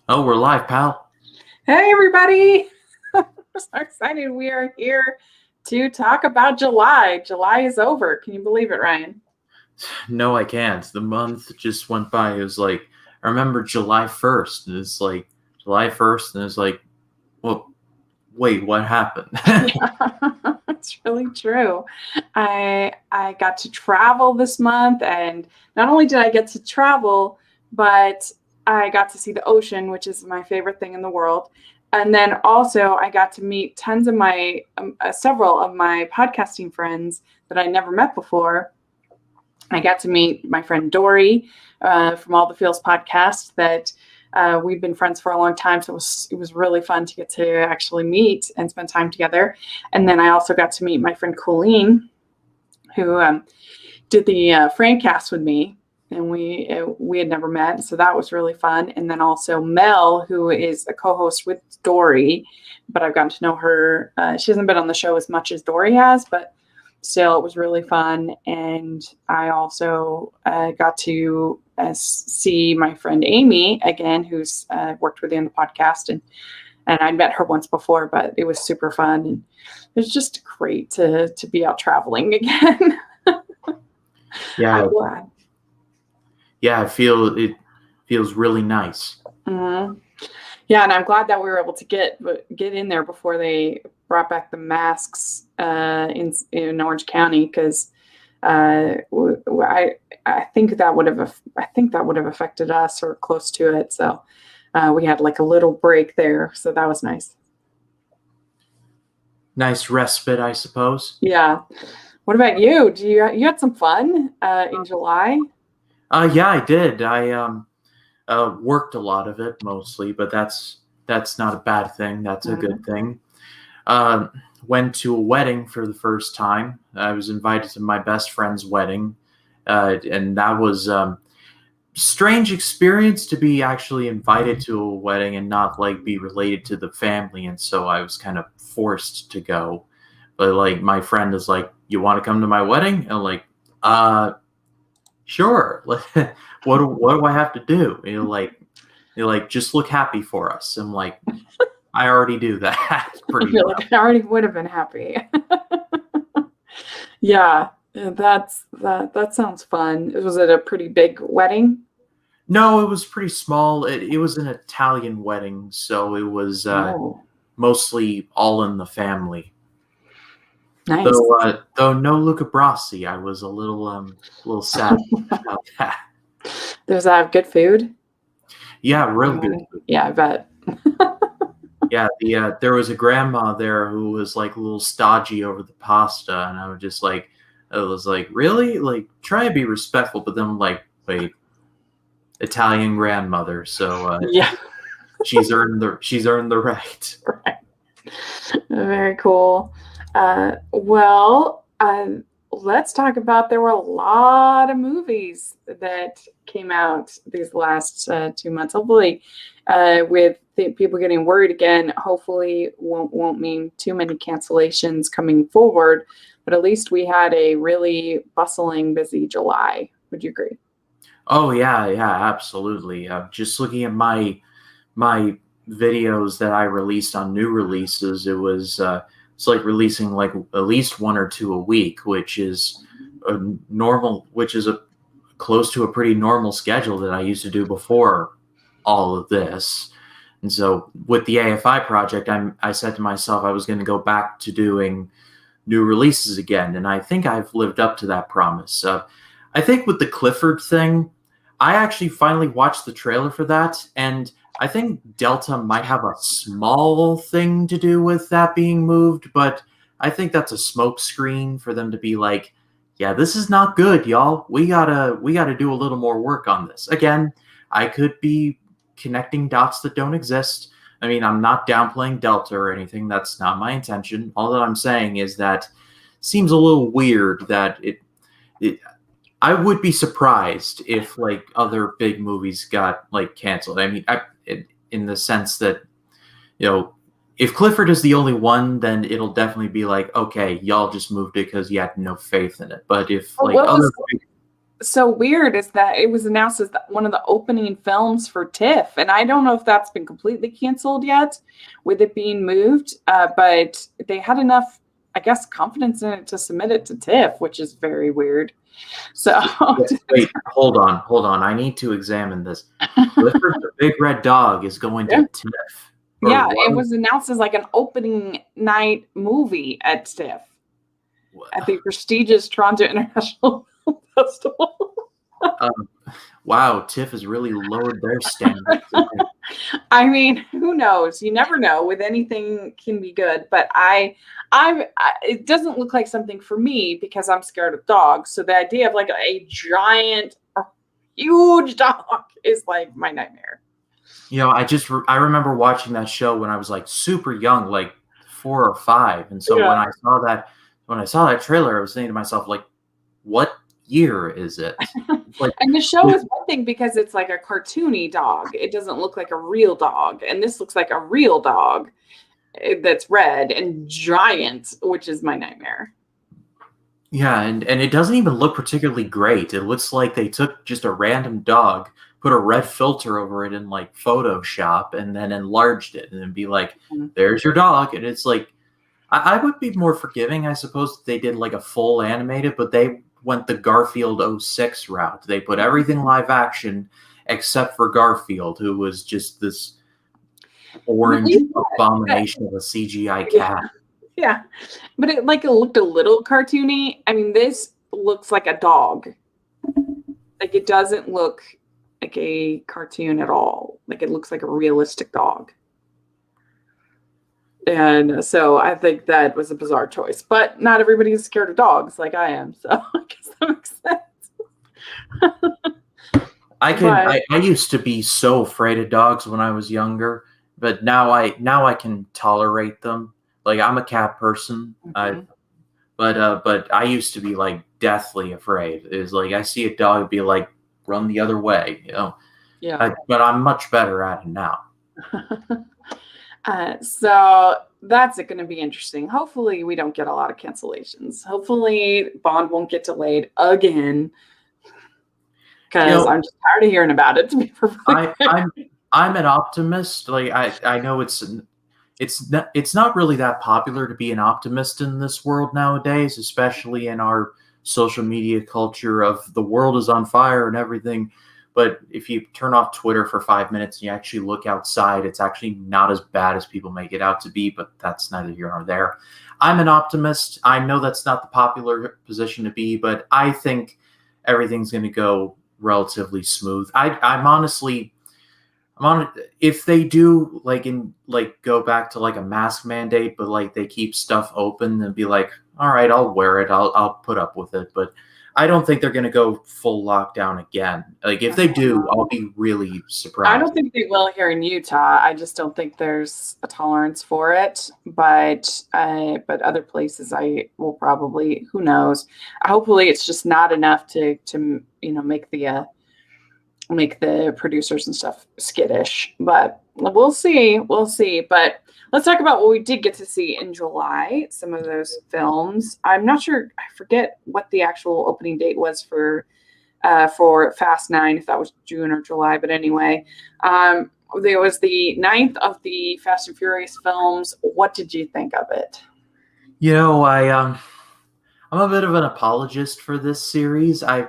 Oh, we're live, pal. Hey, everybody. I'm so excited. We are here to talk about July. July is over. Can you believe it, Ryan? No, I can't. The month just went by. It was like, I remember July 1st, and it's like July 1st, and it's like, well, wait, what happened? Yeah, it's really true. I got to travel this month, and not only did I get to travel, but I got to see the ocean, which is my favorite thing in the world. And then also, I got to meet several of my podcasting friends that I never met before. I got to meet my friend Dory from All the Feels podcast that we've been friends for a long time. So it was really fun to get to actually meet and spend time together. And then I also got to meet my friend Colleen, who did the Francast with me. And we had never met. So that was really fun. And then also Mel, who is a co-host with Dory, but I've gotten to know her. She hasn't been on the show as much as Dory has, but still, it was really fun. And I also got to see my friend Amy again, who's worked with you on the podcast. And I'd met her once before, but it was super fun. And it was just great to be out traveling again. Yeah, I'm glad. yeah, it feels really nice. Mm-hmm. Yeah, and I'm glad that we were able to get in there before they brought back the masks in Orange County, because I think that would have affected us or close to it. So we had like a little break there, so that was nice. Nice respite, I suppose. Yeah. What about you? You had some fun in July? Yeah, I did. I worked a lot of it mostly, but that's not a bad thing. That's a good thing. Went to a wedding for the first time. I was invited to my best friend's wedding, and that was strange experience to be actually invited to a wedding and not like be related to the family. And so I was kind of forced to go. But like my friend is like, "You want to come to my wedding?" And I'm like, sure. what do I have to do? You're like, just look happy for us. I'm like, I already do that pretty well. Like, I already would have been happy. Yeah, that sounds fun. Was it a pretty big wedding? No, it was pretty small. It was an Italian wedding, so it was mostly all in the family. Nice. Though no Luca Brasi, I was a little sad about that. Does that have good food? Yeah, real good food. Yeah, I bet. Yeah, there was a grandma there who was like a little stodgy over the pasta, and I was like, really? Like, try and be respectful, but then I'm like, wait, Italian grandmother, so yeah, she's earned the right. Right. Very cool. Well, let's talk about, there were a lot of movies that came out these last 2 months. Hopefully, with people getting worried again, hopefully won't mean too many cancellations coming forward. But at least we had a really bustling, busy July. Would you agree? Oh yeah, absolutely. Just looking at my videos that I released on new releases, it's like releasing like at least one or two a week, which is close to a pretty normal schedule that I used to do before all of this. And so with the AFI project, I said to myself I was going to go back to doing new releases again, and I think I've lived up to that promise. I think with the Clifford thing, I actually finally watched the trailer for that, and I think Delta might have a small thing to do with that being moved, but I think that's a smokescreen for them to be like, yeah, this is not good, y'all. We gotta do a little more work on this. Again, I could be connecting dots that don't exist. I mean, I'm not downplaying Delta or anything. That's not my intention. All that I'm saying is that it seems a little weird that I would be surprised if like other big movies got like canceled. I mean, in the sense that, if Clifford is the only one, then it'll definitely be like, okay, y'all just moved it because you had no faith in it. But if so weird is that it was announced as one of the opening films for TIFF, and I don't know if that's been completely canceled yet with it being moved, but they had enough, I guess, confidence in it to submit it to TIFF, which is very weird. So Wait, hold on. I need to examine this. Clifford the Big Red Dog is going to yeah, TIFF. yeah, it was announced as like an opening night movie at TIFF at the prestigious Toronto International Film Festival. Um, wow, TIFF has really lowered their standards. I mean, who knows? You never know. With anything can be good, but it doesn't look like something for me because I'm scared of dogs. So the idea of like a giant, huge dog is like my nightmare. You know, I remember watching that show when I was like super young, like 4 or 5, and so Yeah. when I saw that trailer, I was thinking to myself, like, what year is it? Like, And the show is one thing because it's like a cartoony dog. It doesn't look like a real dog, and this looks like a real dog that's red and giant, which is my nightmare. yeah, and it doesn't even look particularly great. It looks like they took just a random dog, put a red filter over it in like Photoshop, and then enlarged it, and then be like, "There's your dog." And it's like, I would be more forgiving, I suppose, if they did like a full animated, but they went the Garfield '06 route. They put everything live action except for Garfield, who was just this orange abomination of a CGI cat. Yeah, but it looked a little cartoony. I mean, this looks like a dog. Like it doesn't look like a cartoon at all. Like it looks like a realistic dog. And so I think that was a bizarre choice. But not everybody is scared of dogs like I am. So I guess that makes sense. I used to be so afraid of dogs when I was younger, but now I can tolerate them. Like I'm a cat person. But I used to be like deathly afraid. It was like I see a dog, be like, run the other way, you know. Yeah. But I'm much better at it now. So that's going to be interesting. Hopefully, we don't get a lot of cancellations. Hopefully, Bond won't get delayed again. Because I'm just tired of hearing about it. To be perfectly I'm an optimist. Like I know it's not really that popular to be an optimist in this world nowadays, especially in our social media culture of the world is on fire and everything. But if you turn off Twitter for 5 minutes and you actually look outside, it's actually not as bad as people make it out to be, but that's neither here nor there. I'm an optimist. I know that's not the popular position to be, but I think everything's going to go relatively smooth. I'm honestly, if they do go back to like a mask mandate, but like they keep stuff open and be like, all right, I'll wear it. I'll put up with it. But I don't think they're going to go full lockdown again. Like if they do, I'll be really surprised. I don't think they will here in Utah. I just don't think there's a tolerance for it. But other places, I will probably. Who knows? Hopefully, it's just not enough to make the producers and stuff skittish. But we'll see. But let's talk about what we did get to see in July. Some of those films. I'm not sure. I forget what the actual opening date was for Fast 9, if that was June or July. But anyway, there was the 9th of the Fast and Furious films. What did you think of it? You know, I'm a bit of an apologist for this series. I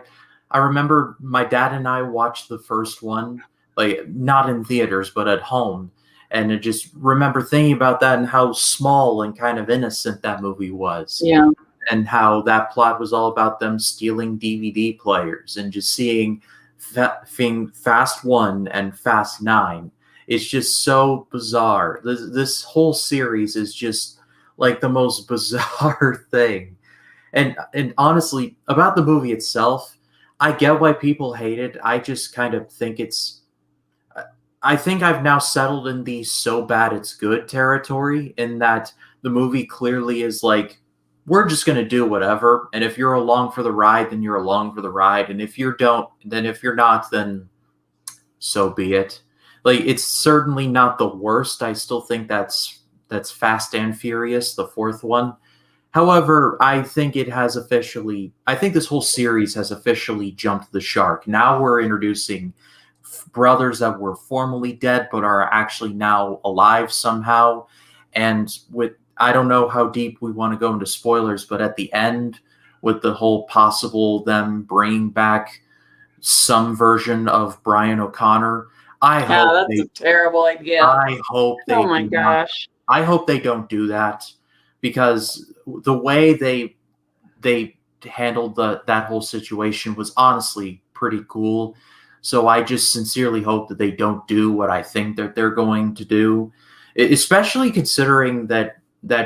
remember my dad and I watched the first one, like not in theaters, but at home. And I just remember thinking about that and how small and kind of innocent that movie was. Yeah. And how that plot was all about them stealing DVD players and just seeing Fast 1 and Fast 9. It's just so bizarre. This whole series is just like the most bizarre thing. And honestly, about the movie itself, I get why people hate it. I just kind of think I think I've now settled in the so bad it's good territory, in that the movie clearly is like, we're just going to do whatever. And if you're along for the ride, then you're along for the ride. And if you don't, then if you're not, then so be it. Like, it's certainly not the worst. I still think that's Fast and Furious, the fourth one. However, I think I think this whole series has officially jumped the shark. Now we're introducing brothers that were formerly dead but are actually now alive somehow. And I don't know how deep we want to go into spoilers, but at the end, with the whole possible them bringing back some version of Brian O'Connor, Yeah, that's a terrible idea. I hope they Oh my do not. gosh. I hope they don't do that, because the way they handled that whole situation was honestly pretty cool. So I just sincerely hope that they don't do what I think that they're going to do, especially considering that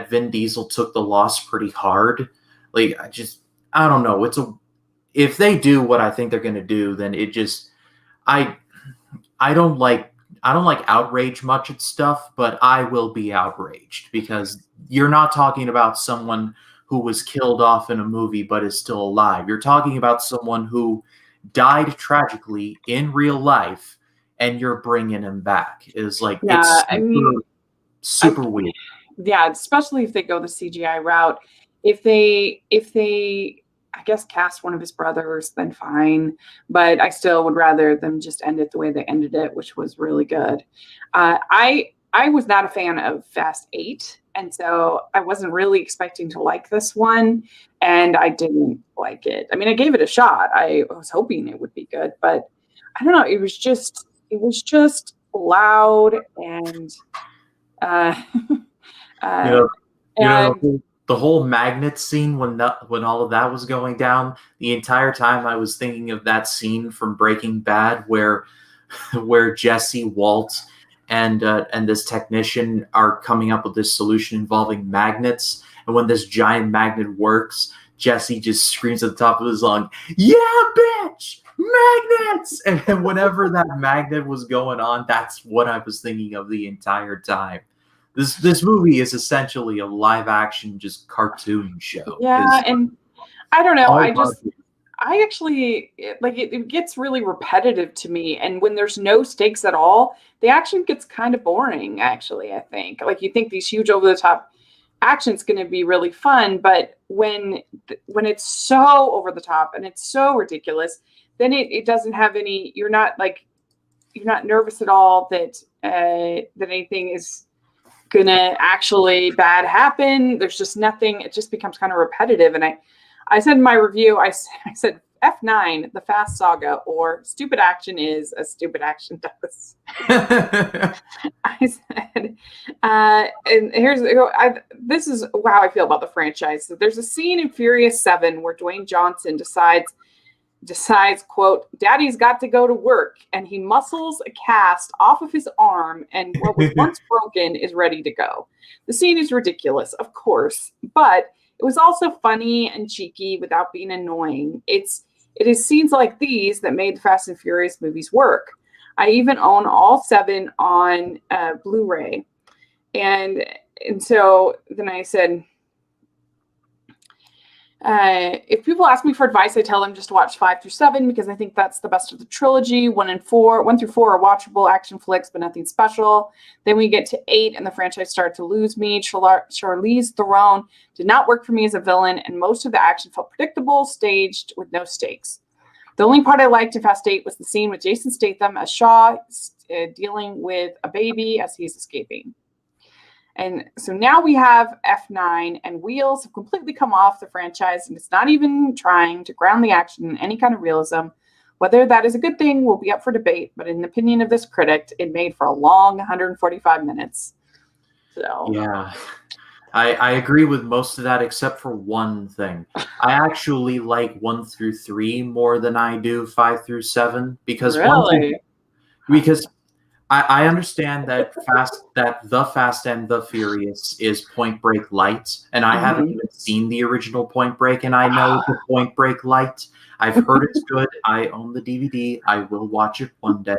Vin Diesel took the loss pretty hard. Like, I don't know. If they do what I think they're going to do, then it just I I don't like outrage much at stuff, but I will be outraged because you're not talking about someone who was killed off in a movie but is still alive. You're talking about someone who died tragically in real life, and you're bringing him back. It's like, Yeah, it's I mean, super weird. yeah, especially if they go the CGI route. If they I guess cast one of his brothers, then fine. But I still would rather them just end it the way they ended it, which was really good. I was not a fan of Fast 8, and so I wasn't really expecting to like this one, and I didn't like it. I mean, I gave it a shot. I was hoping it would be good, but I don't know. It was just loud and uh, You uh, know, and the whole magnet scene when all of that was going down. The entire time I was thinking of that scene from Breaking Bad where Jesse, Walt, and this technician are coming up with this solution involving magnets. And when this giant magnet works, Jesse just screams at the top of his lung, "Yeah, bitch! Magnets!" And whenever that magnet was going on, that's what I was thinking of the entire time. This movie is essentially a live action just cartoon show. yeah, and I don't know. All I actually like it. It gets really repetitive to me, and when there's no stakes at all, the action gets kind of boring. Actually, I think like you think these huge over the top action's going to be really fun, but when it's so over the top and it's so ridiculous, then it doesn't have any. You're not nervous at all that anything is gonna actually bad happen. There's just nothing. It just becomes kind of repetitive. And I said in my review, I said F9, the Fast Saga, or stupid action is as stupid action does. I said, and this is how I feel about the franchise. So there's a scene in Furious 7 where Dwayne Johnson decides, quote, "Daddy's got to go to work," and he muscles a cast off of his arm, and what was once broken is ready to go. The scene is ridiculous, of course, but it was also funny and cheeky without being annoying. It is scenes like these that made the Fast and Furious movies work. I even own all 7 on Blu-ray, and so then I said, if people ask me for advice, I tell them just to watch 5 through 7 because I think that's the best of the trilogy. 1 through 4 are watchable action flicks, but nothing special. Then we get to 8, and the franchise started to lose me. Charlize Theron did not work for me as a villain, and most of the action felt predictable, staged, with no stakes. The only part I liked in Fast 8 was the scene with Jason Statham as Shaw dealing with a baby as he's escaping. And so now we have F9, and wheels have completely come off the franchise, and it's not even trying to ground the action in any kind of realism. Whether that is a good thing will be up for debate, but in the opinion of this critic, it made for a long 145 minutes. So Yeah, I agree with most of that except for one thing. I actually like 1 through 3 more than I do 5 through 7 because really, because I understand that the Fast and the Furious is Point Break light, and I haven't even seen the original Point Break, and I know the Point Break light. I've heard it's good. I own the DVD. I will watch it one day.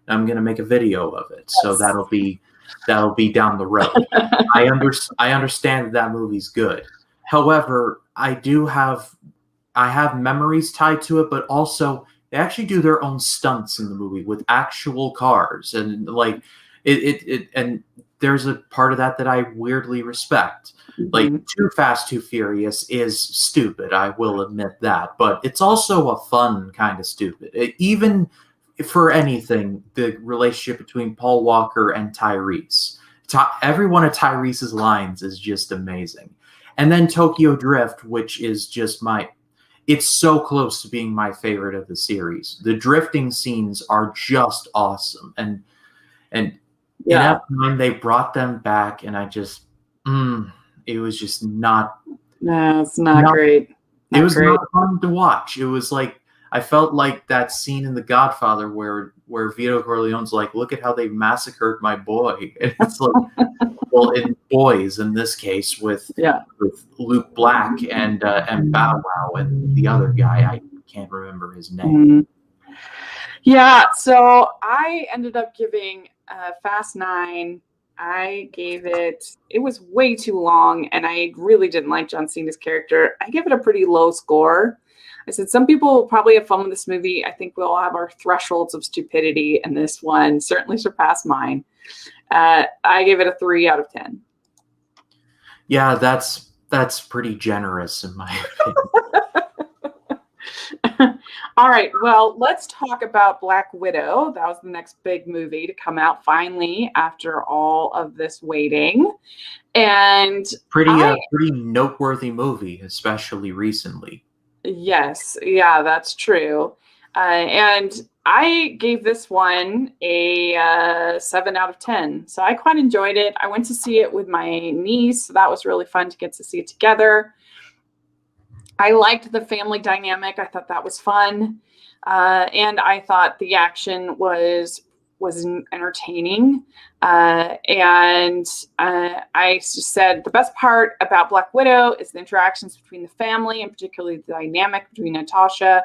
I'm gonna make a video of it, so that'll be down the road. I understand that movie's good. However, I have memories tied to it, but also they actually do their own stunts in the movie with actual cars, and like And there's a part of that I weirdly respect. Like, Mhm. Too Fast, Too Furious is stupid. I will admit that, but it's also a fun kind of stupid. Even for anything, the relationship between Paul Walker and Tyrese. Every one of Tyrese's lines is just amazing. And then Tokyo Drift, which is just it's so close to being my favorite of the series. The drifting scenes are just awesome. And in Yeah. F9, they brought them back, and it was just not, No, it's not not great. it Not was great. not fun to watch. It was like, I felt like that scene in The Godfather where Vito Corleone's like, "Look at how they massacred my boy." And it's like, well, in boys in this case Yeah. with Luke Black and Bow Wow and the other guy, I can't remember his name. Mhm. Yeah, so I ended up giving Fast Nine. I gave it was way too long, and I really didn't like John Cena's character. I give it a pretty low score. I said some people will probably have fun with this movie. I think we'll have our thresholds of stupidity, and this one certainly surpassed mine. I gave it a 3 out of 10. Yeah, that's pretty generous in my opinion. All right. Well, let's talk about Black Widow. That was the next big movie to come out finally after all of this waiting. And Pretty I, pretty noteworthy movie, especially recently. yes, yeah, that's true. And I gave this one a 7 out of 10. So I quite enjoyed it. I went to see it with my niece. So that was really fun to get to see it together. I liked the family dynamic. I thought that was fun, and I thought the action was entertaining. I just said the best part about Black Widow is the interactions between the family, and particularly the dynamic between Natasha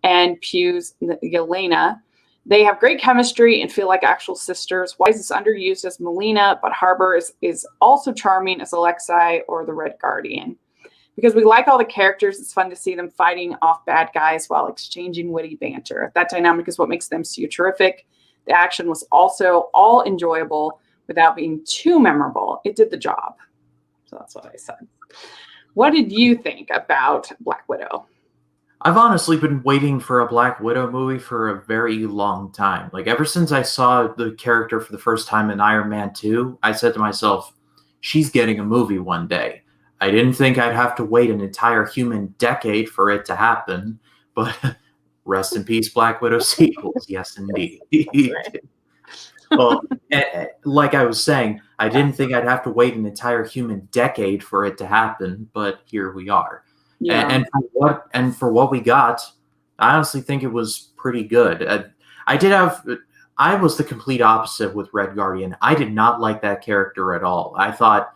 and Pugh's Yelena. They have great chemistry and feel like actual sisters. Wise is underused as Melina, but Harbor is also charming as Alexei or the Red Guardian. Because we like all the characters, it's fun to see them fighting off bad guys while exchanging witty banter. That dynamic is what makes them so terrific. The action was also all enjoyable without being too memorable. It did the job. So that's what I said. What did you think about Black Widow? I've honestly been waiting for a Black Widow movie for a very long time. Like, ever since I saw the character for the first time in Iron Man 2, I said to myself, she's getting a movie one day. I didn't think I'd have to wait an entire human decade for it to happen, but rest in peace, Black Widow sequels. Yes, indeed. Right. Well, like I was saying, I didn't think I'd have to wait an entire human decade for it to happen, but here we are. Yeah. And for what we got, I honestly think it was pretty good. I was the complete opposite with Red Guardian. I did not like that character at all. I thought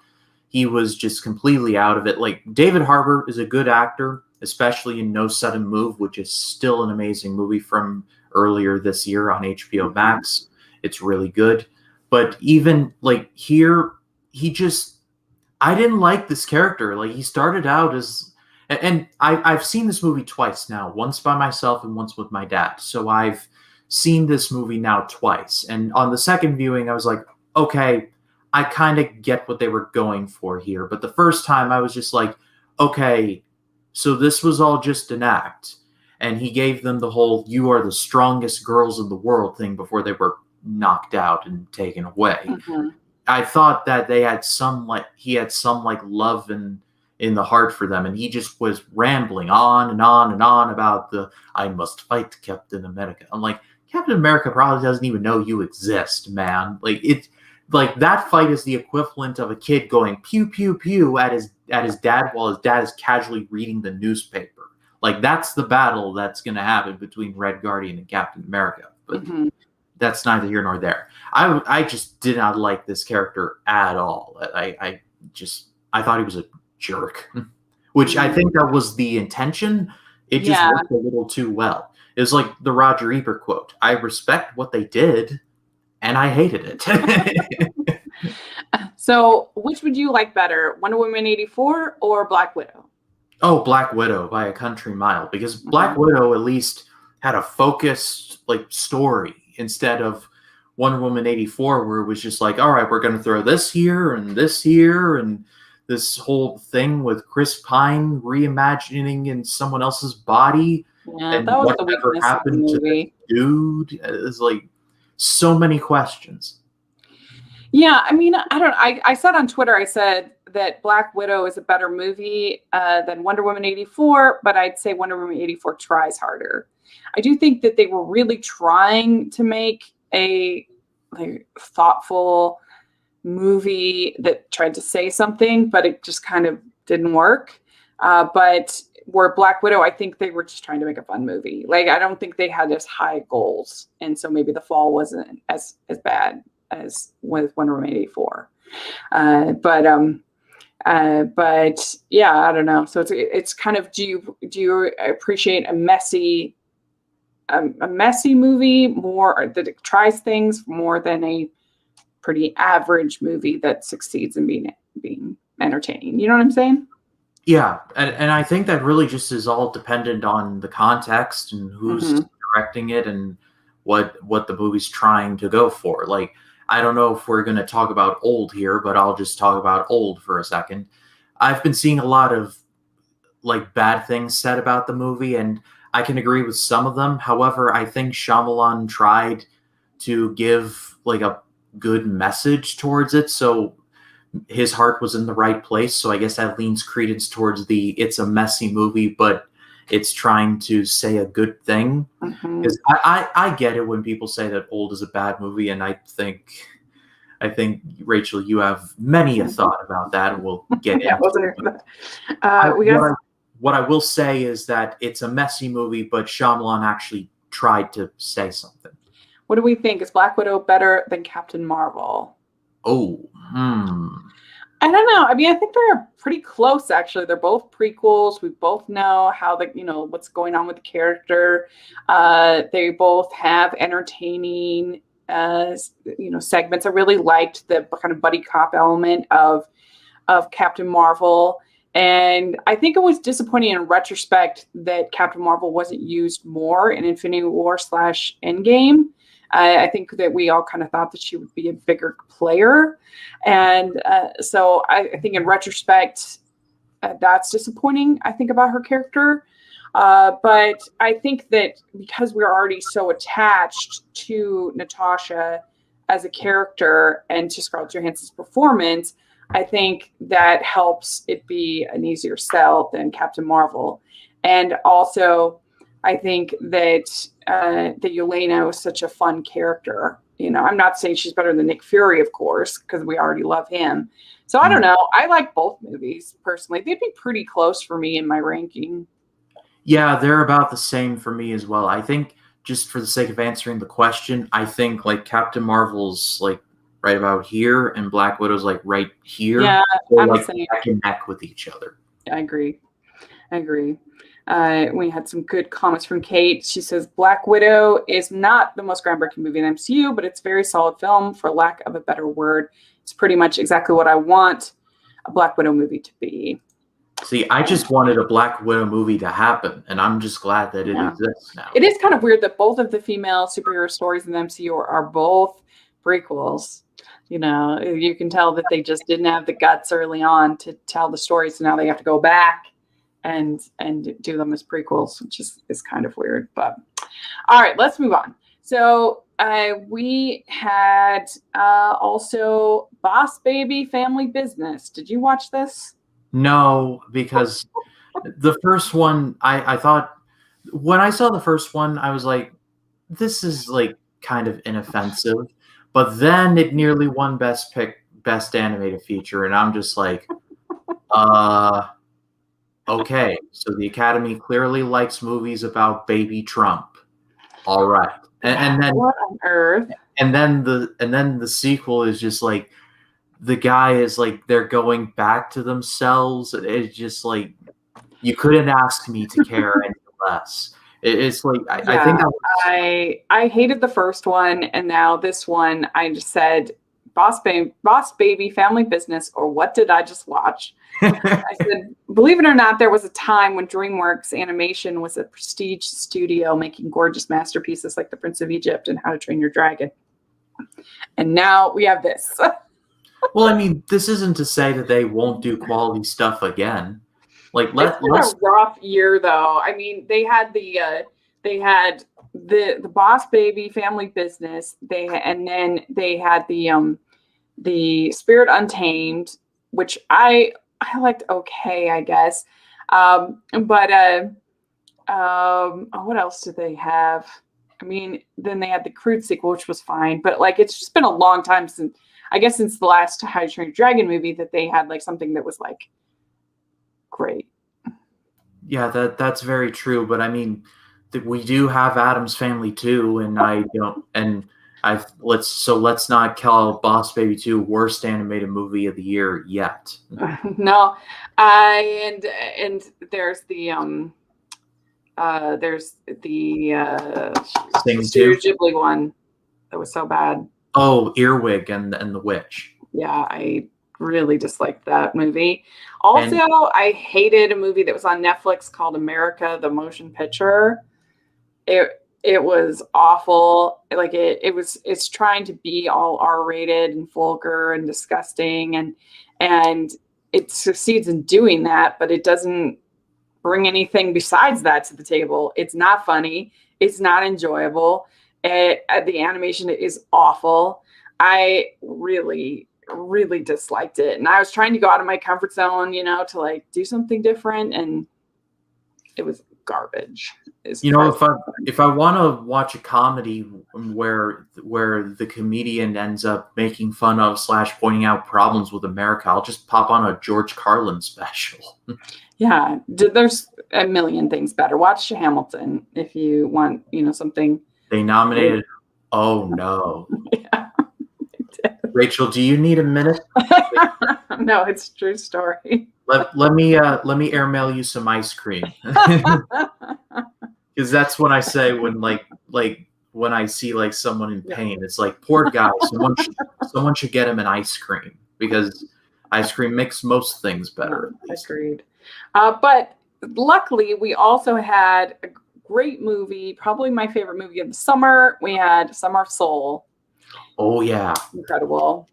he was just completely out of it. Like, David Harbour is a good actor, especially in No Sudden Move, which is still an amazing movie from earlier this year on HBO Max. It's really good. But even like here, I didn't like this character. Like, he started out as, and I've seen this movie twice now, once by myself and once with my dad. So I've seen this movie now twice. And on the second viewing, I was like, okay, I kind of get what they were going for here. But the first time I was just like, okay, so this was all just an act. And he gave them the whole "you are the strongest girls in the world" thing before they were knocked out and taken away. Mhm. I thought that he had some love in the heart for them, and he just was rambling on and on and on about the "I must fight Captain America." I'm like, Captain America probably doesn't even know you exist, man. Like that fight is the equivalent of a kid going pew pew pew at his dad while his dad is casually reading the newspaper. Like, that's the battle that's going to happen between Red Guardian and Captain America. But that's neither here nor there. I just did not like this character at all. I thought he was a jerk, which I think that was the intention. It just worked a little too well. It was like the Roger Ebert quote: "I respect what they did, and I hated it." So, which would you like better, Wonder Woman 84 or Black Widow? Oh, Black Widow by a country mile, because Black Widow at least had a focused story instead of Wonder Woman 84, where it was just like, all right, we're going to throw this here and this here, and this whole thing with Chris Pine reimagining in someone else's body, Yeah, and that was the whatever weakness of the happened to this movie. dude. It's like so many questions. Yeah, I mean, I said on Twitter, I said that Black Widow is a better movie than Wonder Woman 84, but I'd say Wonder Woman 84 tries harder. I do think that they were really trying to make a thoughtful movie that tried to say something, but it just kind of didn't work. But where Black Widow, I think they were just trying to make a fun movie. Like, I don't think they had as high goals, and so maybe the fall wasn't as bad as with Wonder Woman 84. But yeah, I don't know. So it's kind of, do you appreciate a messy movie more that it tries things more than a pretty average movie that succeeds in being entertaining? You know what I'm saying? Yeah, and I think that really just is all dependent on the context and who's directing it and what the movie's trying to go for. Like, I don't know if we're going to talk about Old here, but I'll just talk about Old for a second. I've been seeing a lot of like bad things said about the movie, and I can agree with some of them. However, I think Shyamalan tried to give like a good message towards it, so his heart was in the right place. So I guess that leans credence towards it's a messy movie, but it's trying to say a good thing. Because I get it when people say that Old is a bad movie, and I think Rachel, you have many a thought about that, and we'll get into it. What I will say is that it's a messy movie, but Shyamalan actually tried to say something. What do we think? Is Black Widow better than Captain Marvel? I don't know. I mean, I think they're pretty close, actually. They're both prequels. We both know how what's going on with the character. They both have entertaining, segments. I really liked the kind of buddy cop element of Captain Marvel. And I think it was disappointing in retrospect that Captain Marvel wasn't used more in Infinity War / Endgame. I think that we all kind of thought that she would be a bigger player. And so I think in retrospect, that's disappointing, I think, about her character. But I think that because we're already so attached to Natasha as a character and to Scarlett Johansson's performance, I think that helps it be an easier sell than Captain Marvel. And also, I think that Yelena was such a fun character. You know, I'm not saying she's better than Nick Fury, of course, because we already love him. So I don't know. I like both movies personally. They'd be pretty close for me in my ranking. Yeah, they're about the same for me as well. I think, just for the sake of answering the question, I think like Captain Marvel's like right about here, and Black Widow's like right here. Yeah, They're I'm like saying neck and neck with each other. I agree. We had some good comments from Kate. She says, Black Widow is not the most groundbreaking movie in MCU, but it's a very solid film, for lack of a better word. It's pretty much exactly what I want a Black Widow movie to be. See, I just wanted a Black Widow movie to happen, and I'm just glad that it exists now. It is kind of weird that both of the female superhero stories in the MCU are both prequels. You know, you can tell that they just didn't have the guts early on to tell the stories, so now they have to go back and do them as prequels, which is kind of weird. But all right, let's move on. So we had also Boss Baby Family Business. Did you watch this? No, because the first one, I thought, when I saw the first one, I was like, this is like kind of inoffensive. But then it nearly won Best Animated Feature, and I'm just like, okay, so the Academy clearly likes movies about baby Trump. All right, and then what on earth? And then the sequel is just like, the guy is like, they're going back to themselves. It's just like, you couldn't ask me to care any less. It's like, I think I hated the first one, and now this one, I just said, Boss Baby Family Business, or what did I just watch? I said, believe it or not, there was a time when DreamWorks Animation was a prestige studio making gorgeous masterpieces like The Prince of Egypt and How to Train Your Dragon. And now we have this. Well, I mean, this isn't to say that they won't do quality stuff again. Like It's been a let's rough year, though. I mean, they had the Boss Baby Family Business. And then they had the Spirit Untamed, which I liked okay, I guess. But what else did they have? I mean, then they had the Crude sequel, which was fine, but like it's just been a long time since the last How to Train Your Dragon movie that they had like something that was like great. Yeah, that's very true. But I mean, we do have Adam's Family too, and I don't. And let's not call Boss Baby 2 worst animated movie of the year yet. No, and there's the Sing Studio 2. Ghibli one that was so bad. Oh, Earwig and the Witch. Yeah, I really disliked that movie. Also, And I hated a movie that was on Netflix called America, the Motion Picture. It was awful. Like it's trying to be all R-rated and vulgar and disgusting, and it succeeds in doing that, but it doesn't bring anything besides that to the table. It's not funny. It's not enjoyable. The animation is awful. I really, really disliked it. And I was trying to go out of my comfort zone, to like do something different. And it was garbage. if I want to watch a comedy where the comedian ends up making fun of / pointing out problems with America, I'll just pop on a George Carlin special. Yeah, there's a million things better. Watch Hamilton if you want, something. They nominated. Oh no. Yeah. Rachel, do you need a minute? No, it's a true story. Let me airmail you some ice cream. Because that's what I say when when I see like someone in pain. It's like, poor guy, someone should get him an ice cream, because ice cream makes most things better. Yeah, agreed. But luckily, we also had a great movie, probably my favorite movie of the summer. We had Summer of Soul. Oh yeah, incredible.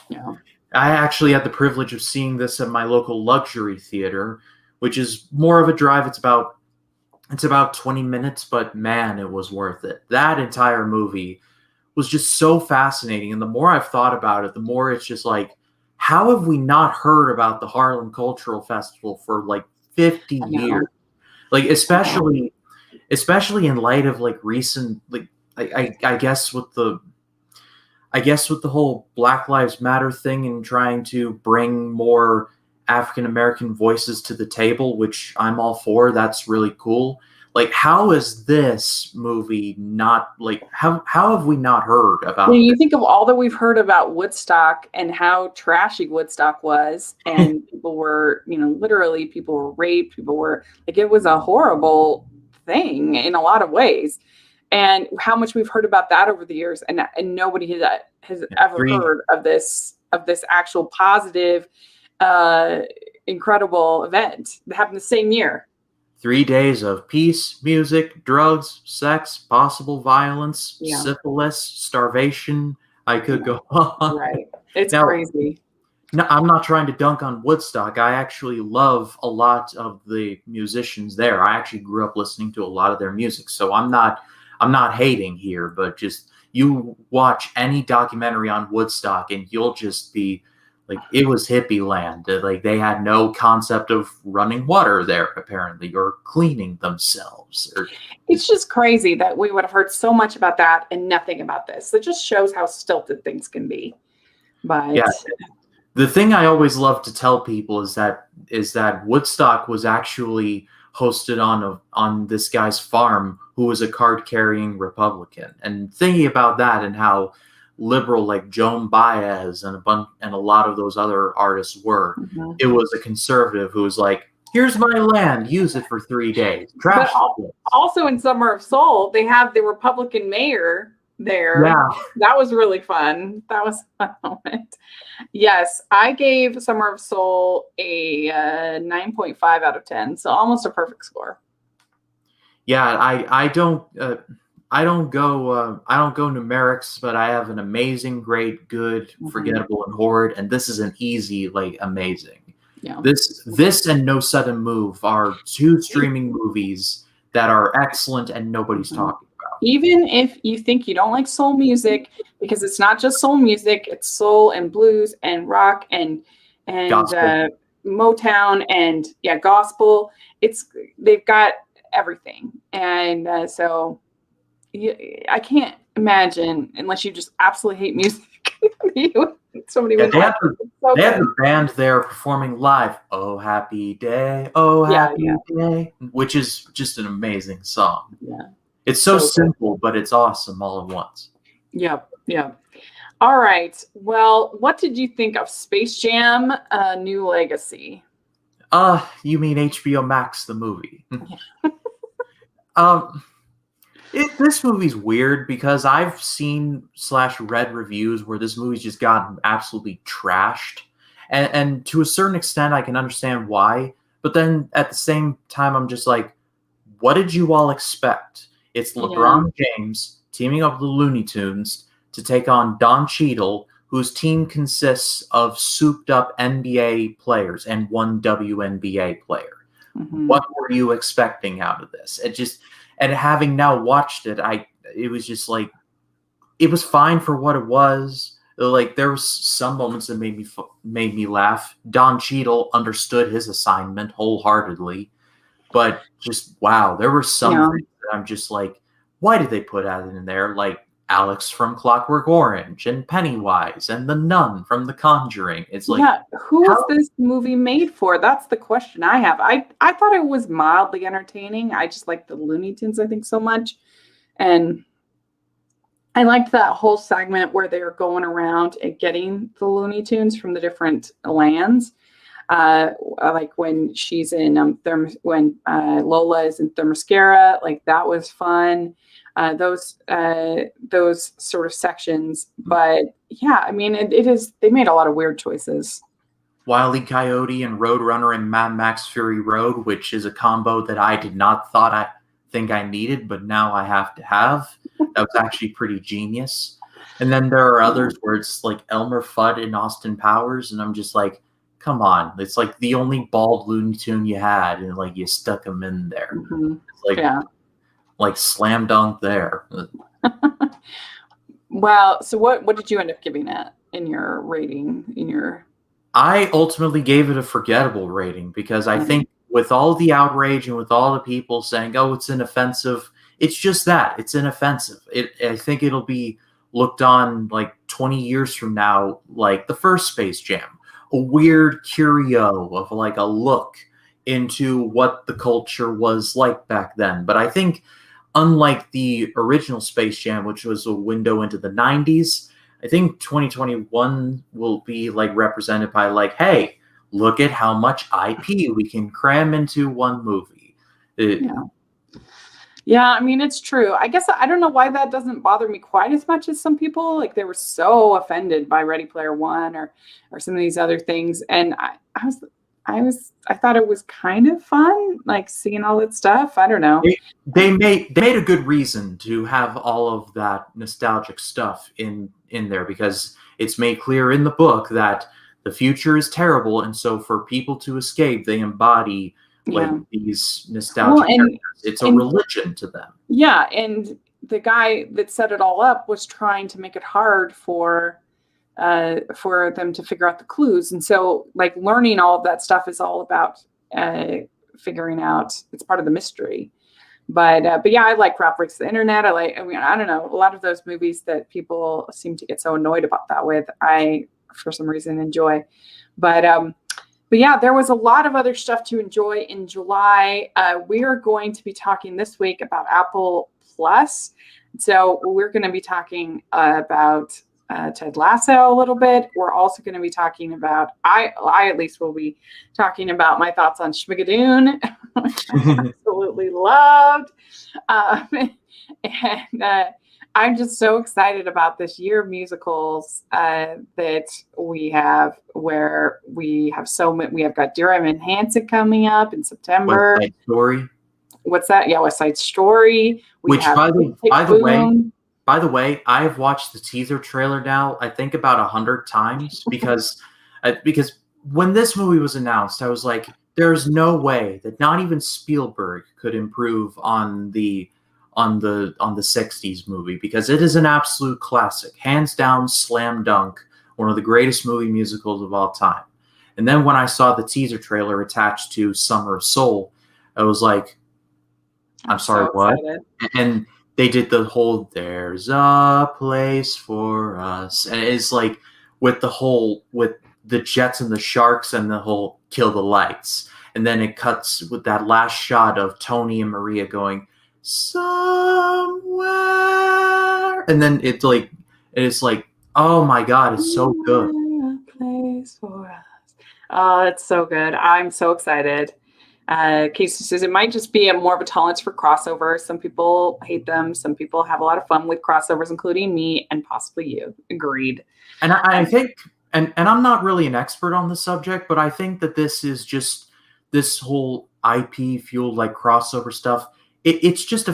Yeah. I actually had the privilege of seeing this at my local luxury theater, which is more of a drive. It's about 20 minutes, but man, it was worth it. That entire movie was just so fascinating. And the more I've thought about it, the more it's just like, how have we not heard about the Harlem Cultural Festival for like 50 years? Like, especially in light of like recent, like, I guess with the whole Black Lives Matter thing and trying to bring more African American voices to the table, which I'm all for. That's really cool. Like, how is this movie not like how have we not heard about When you this? think of all that we've heard about Woodstock and how trashy Woodstock was, and people were, literally people were raped, people were like, it was a horrible thing in a lot of ways. And how much we've heard about that over the years, and nobody has ever heard of this actual positive, incredible event that happened the same year. 3 days of peace, music, drugs, sex, possible violence, syphilis, starvation. I could go on. Right. It's crazy. No, I'm not trying to dunk on Woodstock. I actually love a lot of the musicians there. I actually grew up listening to a lot of their music, so I'm not hating here, but just you watch any documentary on Woodstock and you'll just be like, it was hippie land. Like, they had no concept of running water there, apparently, or cleaning themselves. It's just crazy that we would have heard so much about that and nothing about this. It just shows how stilted things can be. But yeah, the thing I always love to tell people is that Woodstock was actually hosted on this guy's farm, who was a card-carrying Republican. And thinking about that and how liberal like Joan Baez and a lot of those other artists were, it was a conservative who was like, here's my land, use it for 3 days. Trash. But also in Summer of Soul, they have the Republican mayor there. Yeah. That was really fun. That was a fun moment. Yes, I gave Summer of Soul a 9.5 out of 10, so almost a perfect score. Yeah, I don't go numerics, but I have an amazing, great, good, forgettable, and horrid, and this is an easy, like, amazing. Yeah. This and No Sudden Move are two streaming movies that are excellent and nobody's talking about. Even if you think you don't like soul music, because it's not just soul music, it's soul and blues and rock and Motown and gospel. They've got everything, and so I can't imagine, unless you just absolutely hate music. Somebody would they have the band there performing live. Oh happy day, oh happy day, which is just an amazing song. Yeah, it's so simple, but it's awesome all at once. Yep. All right. Well, what did you think of Space Jam: New Legacy? You mean HBO Max the movie? This movie's weird because I've seen / read reviews where this movie's just gotten absolutely trashed, and to a certain extent I can understand why, but then at the same time I'm just like, what did you all expect? It's LeBron James teaming up with the Looney Tunes to take on Don Cheadle, whose team consists of souped up NBA players and one WNBA player. What were you expecting out of this? And having now watched it, it was just like, it was fine for what it was. Like, there was some moments that made me laugh. Don Cheadle understood his assignment wholeheartedly, but just wow, there were some things that I'm just like, why did they put that in there? Like Alex from Clockwork Orange and Pennywise and the nun from The Conjuring. It's like, who is this movie made for? That's the question I have. I thought it was mildly entertaining. I just like the Looney Tunes, I think, so much. And I liked that whole segment where they were going around and getting the Looney Tunes from the different lands. Like when she's in when Lola is in Themyscira, like that was fun. Those sort of sections, but yeah, I mean, it is. They made a lot of weird choices. Wile E. Coyote and Roadrunner and Mad Max Fury Road, which is a combo that I did not think I needed, but now I have to have. That was actually pretty genius. And then there are others where it's like Elmer Fudd and Austin Powers, and I'm just like, come on, it's like the only bald Looney Tune you had, and like you stuck him in there. It's like, like slam dunk there. Well, so what did you end up giving it in your rating? I ultimately gave it a forgettable rating because I think with all the outrage and with all the people saying, oh, it's inoffensive, it's just that. It's inoffensive. I think it'll be looked on like 20 years from now, like the first Space Jam, a weird curio of like a look into what the culture was like back then. But I think unlike the original Space Jam, which was a window into the 90s, I think 2021 will be like represented by like, hey, look at how much IP we can cram into one movie. Yeah, I mean, it's true. I guess I don't know why that doesn't bother me quite as much as some people. Like they were so offended by Ready Player One or some of these other things, and I thought it was kind of fun, like seeing all that stuff. I don't know. They made a good reason to have all of that nostalgic stuff in there because it's made clear in the book that the future is terrible, and so for people to escape, they embody like these nostalgic characters. It's a religion to them. Yeah, and the guy that set it all up was trying to make it hard for them to figure out the clues, and so like learning all of that stuff is all about figuring out. It's part of the mystery. But yeah, I like Ralph Breaks the Internet. I don't know, a lot of those movies that people seem to get so annoyed about that with, I for some reason enjoy. But yeah, there was a lot of other stuff to enjoy in July. We are going to be talking this week about Apple Plus. So we're going to be talking about Ted Lasso a little bit. We're also going to be talking about, I at least will be talking about my thoughts on Schmigadoon, which I absolutely loved. And I'm just so excited about this year of musicals that we have, where we have so many. We have got Dear Evan Hansen coming up in September. West Side Story. what's that? Yeah, West Side Story. We Which, have by the way, Boom. I've watched the teaser trailer now, I think about 100 times because when this movie was announced, I was like, there's no way that not even Spielberg could improve on the 60s movie, because it is an absolute classic, hands down, slam dunk, one of the greatest movie musicals of all time. And then when I saw the teaser trailer attached to Summer of Soul, I was like, I'm sorry, so what? excited. And they did the whole "There's a place for us," and it's like with the jets and the sharks and the whole "Kill the Lights," and then it cuts with that last shot of Tony and Maria going somewhere, and then it's like, oh my god, it's so good. A place for us. Oh, it's so good. I'm so excited. Casey says it might just be more of a tolerance for crossovers. Some people hate them. Some people have a lot of fun with crossovers, including me and possibly you. Agreed. And I think, and I'm not really an expert on the subject, but I think that this is just this whole IP fueled like crossover stuff. It's just a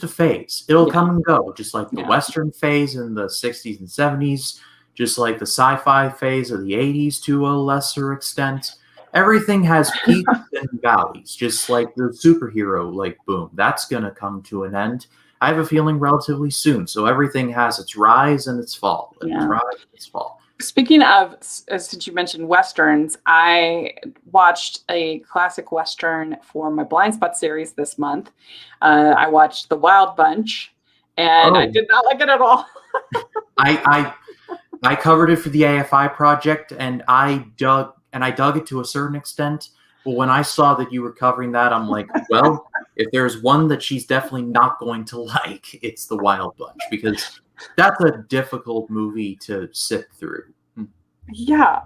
phase. It'll come and go, just like the Western phase in the 60s and 70s, just like the sci-fi phase of the 80s to a lesser extent. Everything has peaks and valleys, just like the superhero like boom. That's going to come to an end. I have a feeling relatively soon. So everything has its rise and its fall. Its rise and its fall. Speaking of, since you mentioned Westerns, I watched a classic Western for my Blind Spot series this month. I watched The Wild Bunch, and I did not like it at all. I covered it for the AFI project, and I dug it to a certain extent. But when I saw that you were covering that, I'm like, well, if there's one that she's definitely not going to like, it's The Wild Bunch, because that's a difficult movie to sit through. Yeah,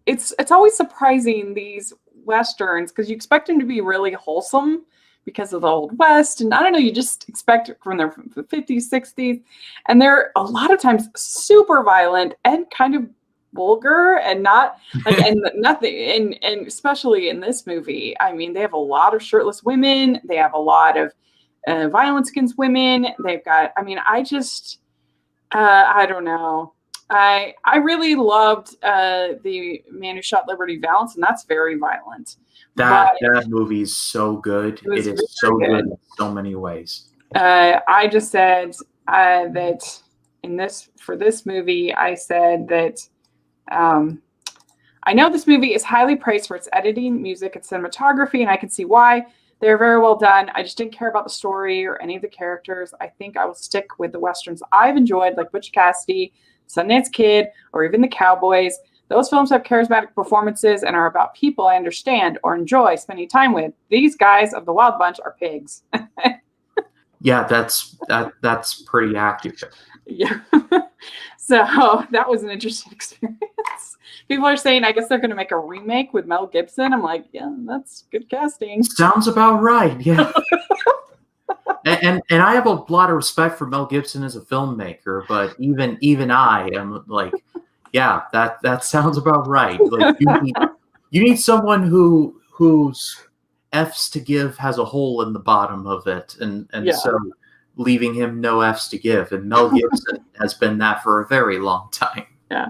it's always surprising, these Westerns, because you expect them to be really wholesome because of the Old West, and I don't know, you just expect it from the 50s, 60s, and they're a lot of times super violent and kind of vulgar and not like and nothing and especially in this movie, I mean, they have a lot of shirtless women, they have a lot of violence against women, they've got, I mean, I just I don't know, I really loved The Man Who Shot Liberty Valance, and that's very violent. That movie is so good. It is so good in so many ways. I just said that for this movie, I said that I know this movie is highly praised for its editing, music, and cinematography, and I can see why. They're very well done. I just didn't care about the story or any of the characters. I think I will stick with the Westerns I've enjoyed, like Butch Cassidy, Sundance Kid, or even The Cowboys. Those films have charismatic performances and are about people I understand or enjoy spending time with. These guys of The Wild Bunch are pigs. Yeah, that's pretty accurate. Yeah. So that was an interesting experience. People are saying, I guess they're going to make a remake with Mel Gibson. I'm like, yeah, that's good casting. Sounds about right. Yeah. and I have a lot of respect for Mel Gibson as a filmmaker, but even I am like, yeah, that sounds about right. Like you need someone whose F's to give has a hole in the bottom of it, and so leaving him no F's to give. And Mel Gibson has been that for a very long time. Yeah.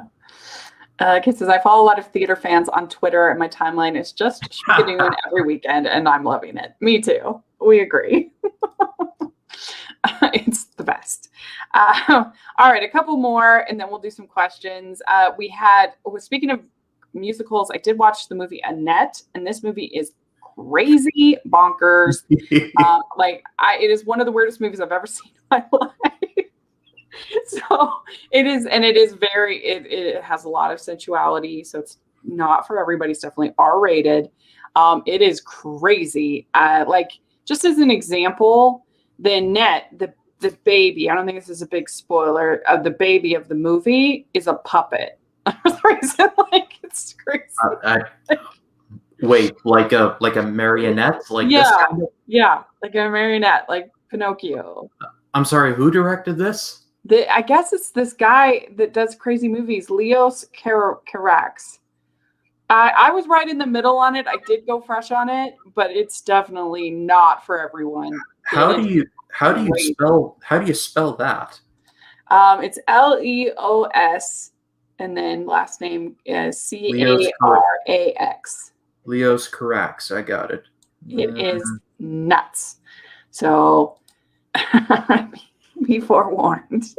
Kid says, I follow a lot of theater fans on Twitter, and my timeline is just Schmigadoon every weekend, and I'm loving it. Me too. We agree. It's the best. All right, a couple more, and then we'll do some questions. Speaking of musicals, I did watch the movie Annette, and this movie is crazy bonkers. It is one of the weirdest movies I've ever seen in my life. So it is, and it is it has a lot of sensuality, so it's not for everybody. It's definitely R-rated. It is crazy. Just as an example, the Annette, the baby, I don't think this is a big spoiler, the baby of the movie is a puppet. For some reason, it's crazy. Wait, like a marionette? Yeah, this kind of? Yeah, like a marionette, like Pinocchio. I'm sorry, who directed this? I guess it's this guy that does crazy movies, Leos Carax. I was right in the middle on it. I did go fresh on it, but it's definitely not for everyone. How It do is you great. how do you spell that? It's Leos, and then last name is Leos correct. Carax. Leos Carax. I got it. It is nuts. So be forewarned.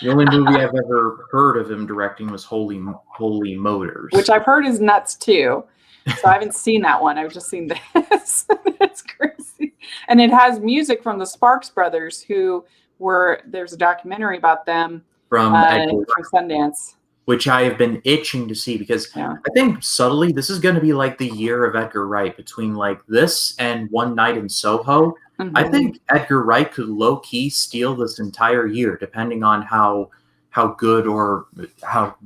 The only movie I've ever heard of him directing was Holy Motors, which I've heard is nuts too. So I haven't seen that one. I've just seen this. It's crazy. And it has music from the Sparks Brothers, there's a documentary about them from Sundance. Which I have been itching to see because I think subtly this is going to be like the year of Edgar Wright between like this and One Night in Soho. Mm-hmm. I think Edgar Wright could low key steal this entire year, depending on how good or how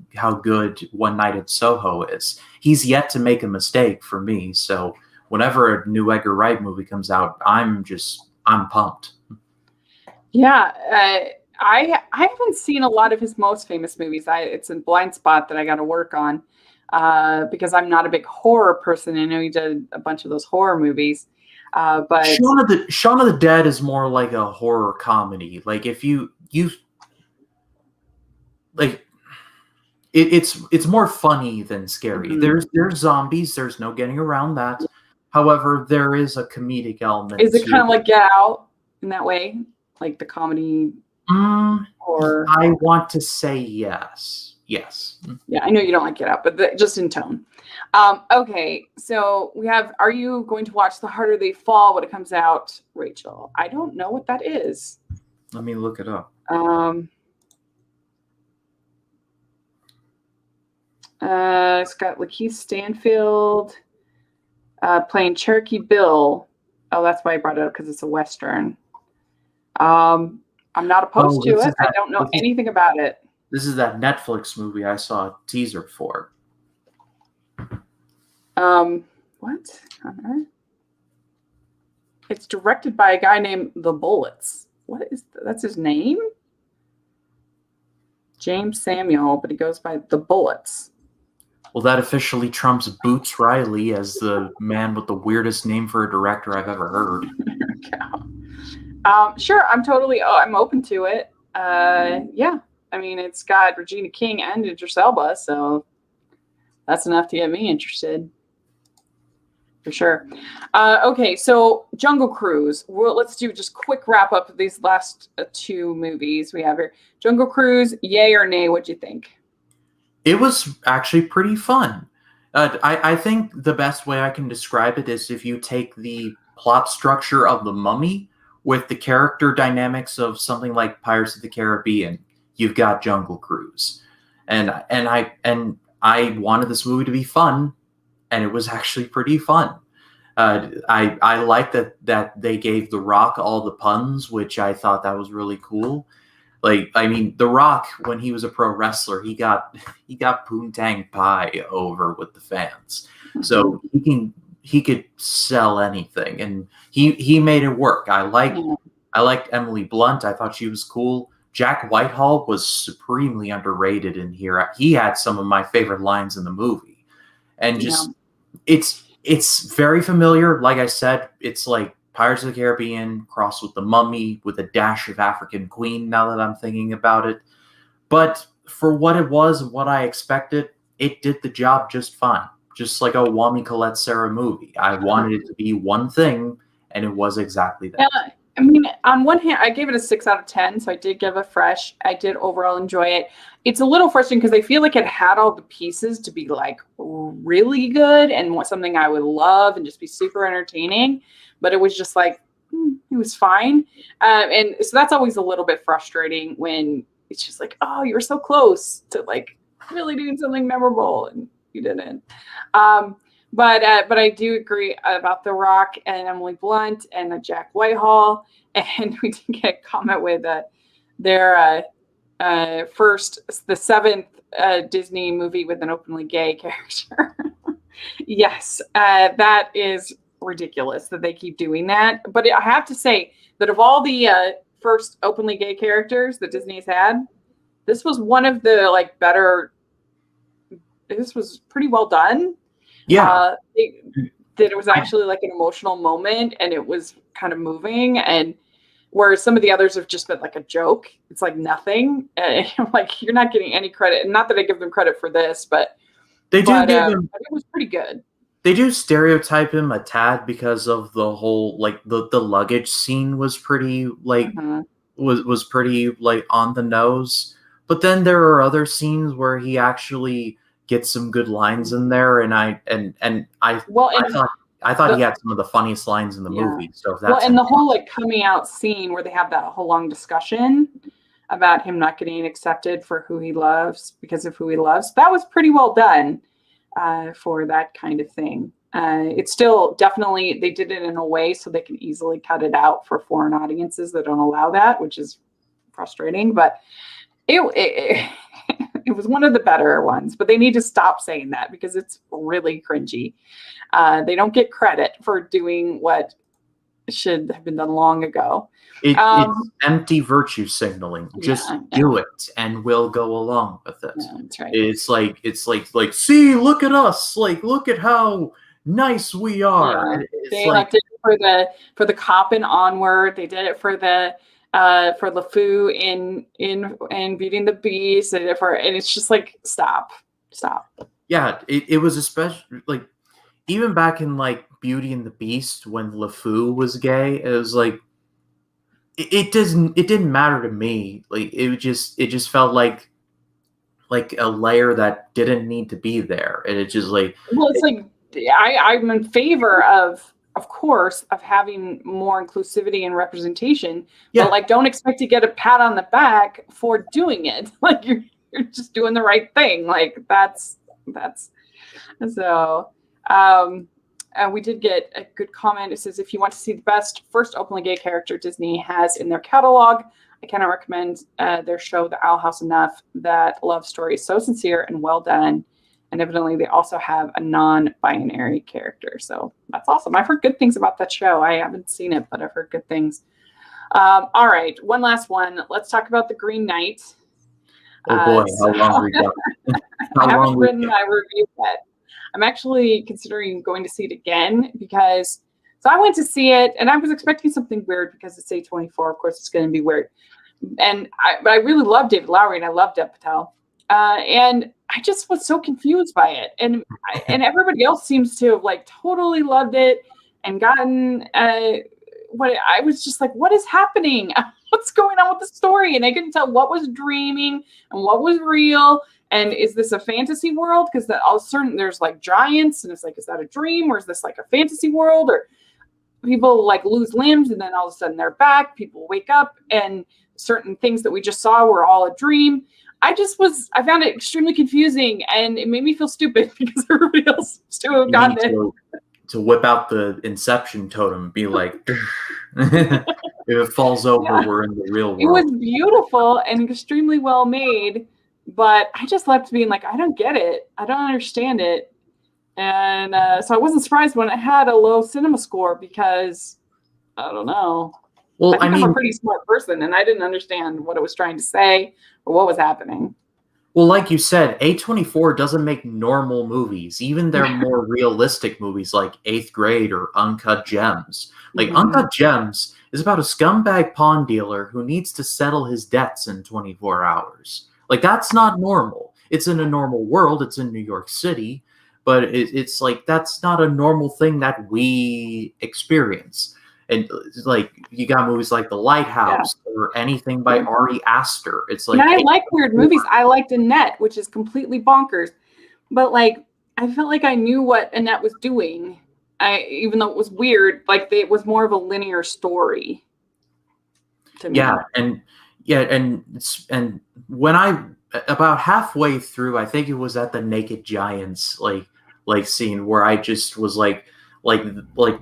good One Night in Soho is. He's yet to make a mistake for me, so whenever a new Edgar Wright movie comes out, I'm pumped. Yeah, I haven't seen a lot of his most famous movies. It's a blind spot that I got to work on because I'm not a big horror person. I know he did a bunch of those horror movies, but Shaun of the Dead is more like a horror comedy. Like if you like, it's more funny than scary. Mm-hmm. There's zombies. There's no getting around that. However, there is a comedic element. Is it kind of like Get Out in that way, like the comedy? Or I want to say yes. Yes. Yeah, I know you don't like Get Out, but just in tone. Okay, so we have, are you going to watch The Harder They Fall when it comes out, Rachel? I don't know what that is. Let me look it up. It's got Lakeith Stanfield playing Cherokee Bill. Oh, that's why I brought it up, because it's a Western. I'm not opposed to it. I don't know anything about it. This is that Netflix movie I saw a teaser for. What on earth? It's directed by a guy named The Bullets. That's his name? James Samuel, but he goes by The Bullets. Well, that officially trumps Boots Riley as the man with the weirdest name for a director I've ever heard. Sure, I'm open to it. Yeah, I mean, it's got Regina King and Idris Elba, so that's enough to get me interested. For sure. Okay, so Jungle Cruise. Well, let's do just quick wrap up of these last two movies we have here. Jungle Cruise, yay or nay? What'd you think? It was actually pretty fun. I think the best way I can describe it is if you take the plot structure of The Mummy with the character dynamics of something like Pirates of the Caribbean, you've got Jungle Cruise. And I wanted this movie to be fun, and it was actually pretty fun. I like that they gave The Rock all the puns, which I thought that was really cool. Like, I mean, The Rock, when he was a pro wrestler, he got Poontang Pie over with the fans. So he could sell anything, and he made it work. I liked Emily Blunt. I thought she was cool. Jack Whitehall was supremely underrated in here. He had some of my favorite lines in the movie, and just it's very familiar. Like I said, it's like Pirates of the Caribbean crossed with The Mummy with a dash of African Queen, now that I'm thinking about it. But for what it was and what I expected, it did the job just fine. Just like a Wami Colette Sarah movie. I wanted it to be one thing, and it was exactly that. Yeah, I mean, on one hand, I gave it a 6 out of 10, so I did give it fresh. I did overall enjoy it. It's a little frustrating because I feel like it had all the pieces to be like really good and something I would love and just be super entertaining. But it was just like, it was fine. And so that's always a little bit frustrating when it's just like, oh, you were so close to like really doing something memorable and you didn't. But I do agree about The Rock and Emily Blunt and Jack Whitehall. And we did get a comment with their the 7th Disney movie with an openly gay character. Yes, that is ridiculous that they keep doing that. But I have to say that of all the first openly gay characters that Disney's had, this was one of the like better this was pretty well done. Yeah. That it was actually like an emotional moment, and it was kind of moving. And whereas some of the others have just been like a joke, it's like nothing. Like you're not getting any credit. And not that I give them credit for this, but They do give him. it was pretty good. They do stereotype him a tad because of the whole like the luggage scene was pretty like was pretty like on the nose. But then there are other scenes where he actually gets some good lines in there, and I thought he had some of the funniest lines in the movie. So if that's and the whole like coming out scene where they have that whole long discussion about him not getting accepted for who he loves because of who he loves, that was pretty well done for that kind of thing. It's still definitely, they did it in a way so they can easily cut it out for foreign audiences that don't allow that, which is frustrating, but it was one of the better ones. But they need to stop saying that because it's really cringy. They don't get credit for doing what should have been done long ago. It's empty virtue signaling. Just do it, and we'll go along with it. Yeah, that's right. It's like, see, look at us, like, look at how nice we are. Yeah. They like did it for the cop in Onward. They did it for the for LeFou in Beauty and the Beast. They did it and it's just like stop. Yeah, it was especially like even back in like Beauty and the Beast when LeFou was gay. It was like it didn't matter to me. Like it just felt like a layer that didn't need to be there, and it just like it's like I'm in favor of course of having more inclusivity and representation, but like don't expect to get a pat on the back for doing it. Like you're just doing the right thing. Like that's so. We did get a good comment. It says, if you want to see the best first openly gay character Disney has in their catalog, I cannot recommend their show, The Owl House, enough. That love story is so sincere and well done. And evidently they also have a non-binary character. So that's awesome. I've heard good things about that show. I haven't seen it, but I've heard good things. All right. One last one. Let's talk about The Green Knight. Oh boy, how long we got? I haven't written my review yet. I'm actually considering going to see it again because I went to see it and I was expecting something weird because it's A24. Of course, it's going to be weird. But I really love David Lowery and I love Dev Patel. And I just was so confused by it. And everybody else seems to have like totally loved it and gotten what I was just like, what is happening? What's going on with the story? And I couldn't tell what was dreaming and what was real. And is this a fantasy world? Because all of a sudden there's like giants, and it's like, is that a dream, or is this like a fantasy world? Or people like lose limbs, and then all of a sudden they're back. People wake up, and certain things that we just saw were all a dream. I found it extremely confusing, and it made me feel stupid because everybody else seems to have gotten it. To whip out the Inception totem and be like, if it falls over, we're in the real world. It was beautiful and extremely well made. But I just left being like, I don't get it. I don't understand it. And so I wasn't surprised when it had a low cinema score because, I don't know. Well, I think I'm a pretty smart person, and I didn't understand what it was trying to say or what was happening. Well, like you said, A24 doesn't make normal movies. Even their more realistic movies like 8th Grade or Uncut Gems. Like, Uncut Gems is about a scumbag pawn dealer who needs to settle his debts in 24 hours. Like, that's not normal. It's in a normal world. It's in New York City. But it's like, that's not a normal thing that we experience. And like, you got movies like The Lighthouse or anything by Ari Aster. It's like, and I like weird movies. I liked Annette, which is completely bonkers. But like, I felt like I knew what Annette was doing. Even though it was weird, like it was more of a linear story to me. And when I about halfway through, I think it was at the Naked Giants like scene where I just was like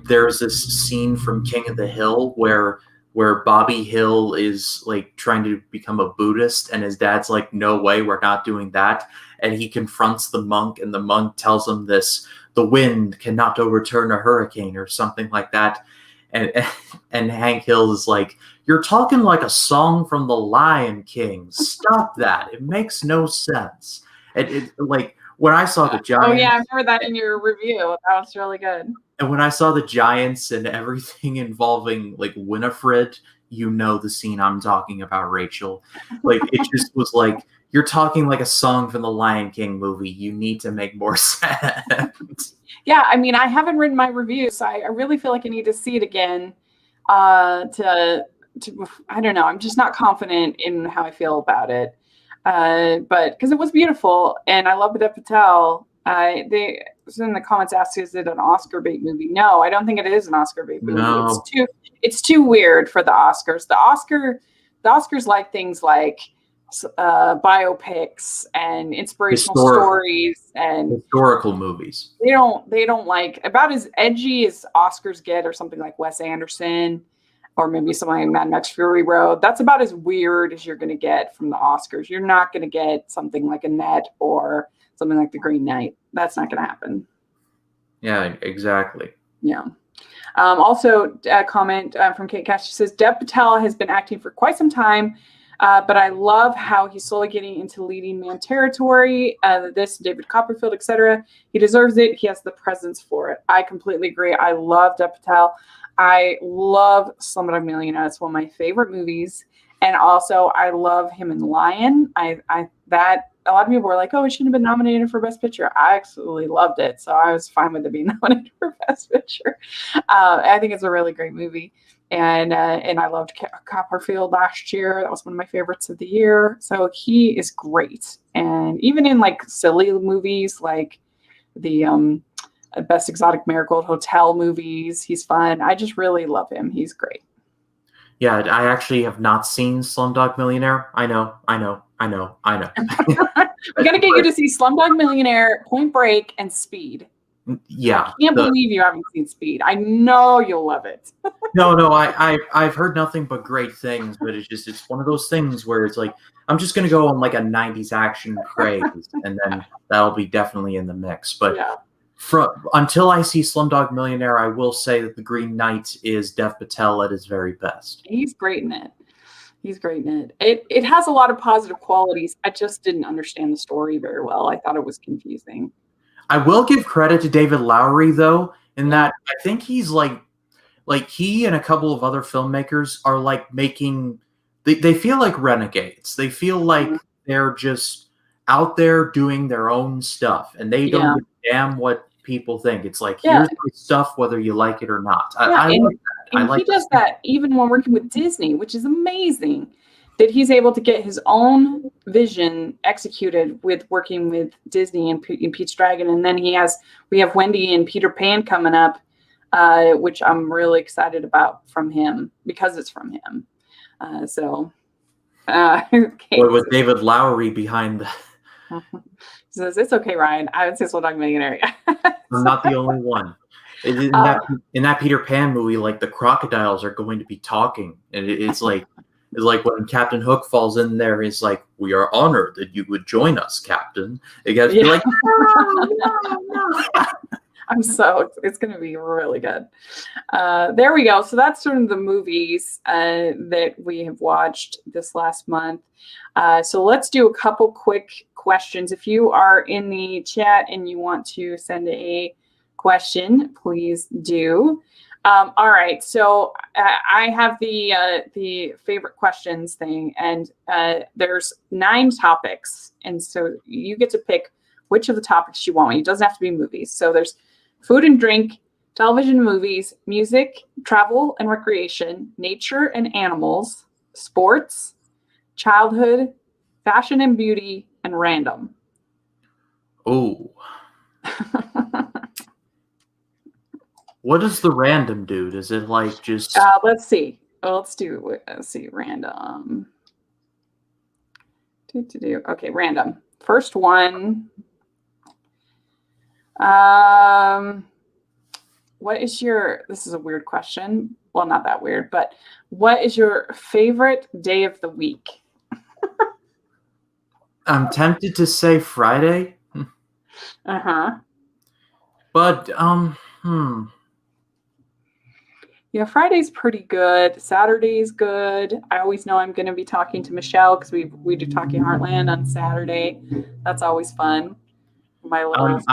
there's this scene from King of the Hill where Bobby Hill is like trying to become a Buddhist and his dad's like, no way, we're not doing that. And he confronts the monk and the monk tells him this, the wind cannot overturn a hurricane or something like that. And Hank Hill is like, you're talking like a song from The Lion King. Stop that. It makes no sense. And it like when I saw the Oh yeah, I Giants, remember that in your review. That was really good. and when I saw the Giants and everything involving like Winifred, you know the scene I'm talking about, Rachel. Like it just was like you're talking like a song from the Lion King movie. You need to make more sense. Yeah, I mean, I haven't written my review, so I really feel like I need to see it again. To I don't know. I'm just not confident in how I feel about it. But because it was beautiful, and I love Dev Patel. They was in the comments asked, "Is it an Oscar bait movie?" No, I don't think it is an Oscar bait movie. No. It's too weird for the Oscars. The Oscars like things like biopics and inspirational stories and historical movies. They don't like about as edgy as Oscars get, or something like Wes Anderson, or maybe something like Mad Max Fury Road. That's about as weird as you're going to get from the Oscars. You're not going to get something like Annette or something like The Green Knight. That's not going to happen. Yeah, exactly. Yeah. Also, a comment from Kate Cash. She says, Dev Patel has been acting for quite some time, but I love how he's slowly getting into leading man territory. This, David Copperfield, etc. He deserves it. He has the presence for it. I completely agree. I love Dev Patel. I love Slumdog Millionaire. It's one of my favorite movies. And also, I love him in Lion. That a lot of people were like, "Oh, it shouldn't have been nominated for Best Picture." I absolutely loved it, so I was fine with it being nominated for Best Picture. I think it's a really great movie, and I loved Copperfield last year. That was one of my favorites of the year. So he is great, and even in like silly movies like the Best Exotic Marigold Hotel movies, he's fun. I just really love him. He's great. Yeah, I actually have not seen Slumdog Millionaire. I know. We got to get you to see Slumdog Millionaire, Point Break, and Speed. Yeah. I can't believe you haven't seen Speed. I know you'll love it. No, I've heard nothing but great things, but it's one of those things where it's like I'm just gonna go on like a '90s action craze, and then that'll be definitely in the mix. But Yeah. Until I see Slumdog Millionaire, I will say that The Green Knight is Dev Patel at his very best. He's great in it. It has a lot of positive qualities. I just didn't understand the story very well. I thought it was confusing. I will give credit to David Lowery though, in that I think he's like he and a couple of other filmmakers are like making they feel like renegades. They feel like they're just out there doing their own stuff, and they don't give a damn what people think. It's like here's the stuff whether you like it or not. I like that. And he does that even when working with Disney, which is amazing that he's able to get his own vision executed with working with Disney and Pete's Dragon. And then we have Wendy and Peter Pan coming up, which I'm really excited about from him because it's from him. With David Lowery behind the he says, "It's okay, Ryan. I would say Slumdog Millionaire." I'm not the only one. In that Peter Pan movie, like the crocodiles are going to be talking, and it's like when Captain Hook falls in there, he's like, "We are honored that you would join us, Captain." It gets be like, no. It's going to be really good. There we go. So that's sort of the movies that we have watched this last month. So let's do a couple quick questions. If you are in the chat and you want to send a question, please do. All right. So I have the favorite questions thing, and there's 9 topics. And so you get to pick which of the topics you want. It doesn't have to be movies. So there's food and drink, television, movies, music, travel and recreation, nature and animals, sports, childhood, fashion and beauty, and random. Oh. What does the random do? Does it like just... let's see. Let's see. Random. Okay, random. First one. What is this is a weird question. Well, not that weird, but what is your favorite day of the week? I'm tempted to say Friday. But, Yeah, Friday's pretty good. Saturday's good. I always know I'm going to be talking to Michelle because we do Talking Heartland on Saturday. That's always fun. my list.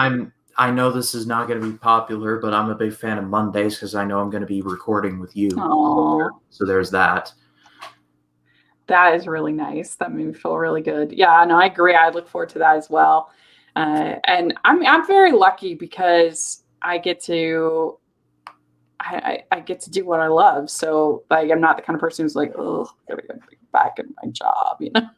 I know this is not going to be popular, but I'm a big fan of Mondays because I know I'm going to be recording with you. Oh, So there's that. that is really nice. That made me feel really good. Yeah, no, I agree. I look forward to that as well. And I'm very lucky because I get to I get to do what I love. So like I'm not the kind of person who's like, oh, I gotta get back in my job, you know.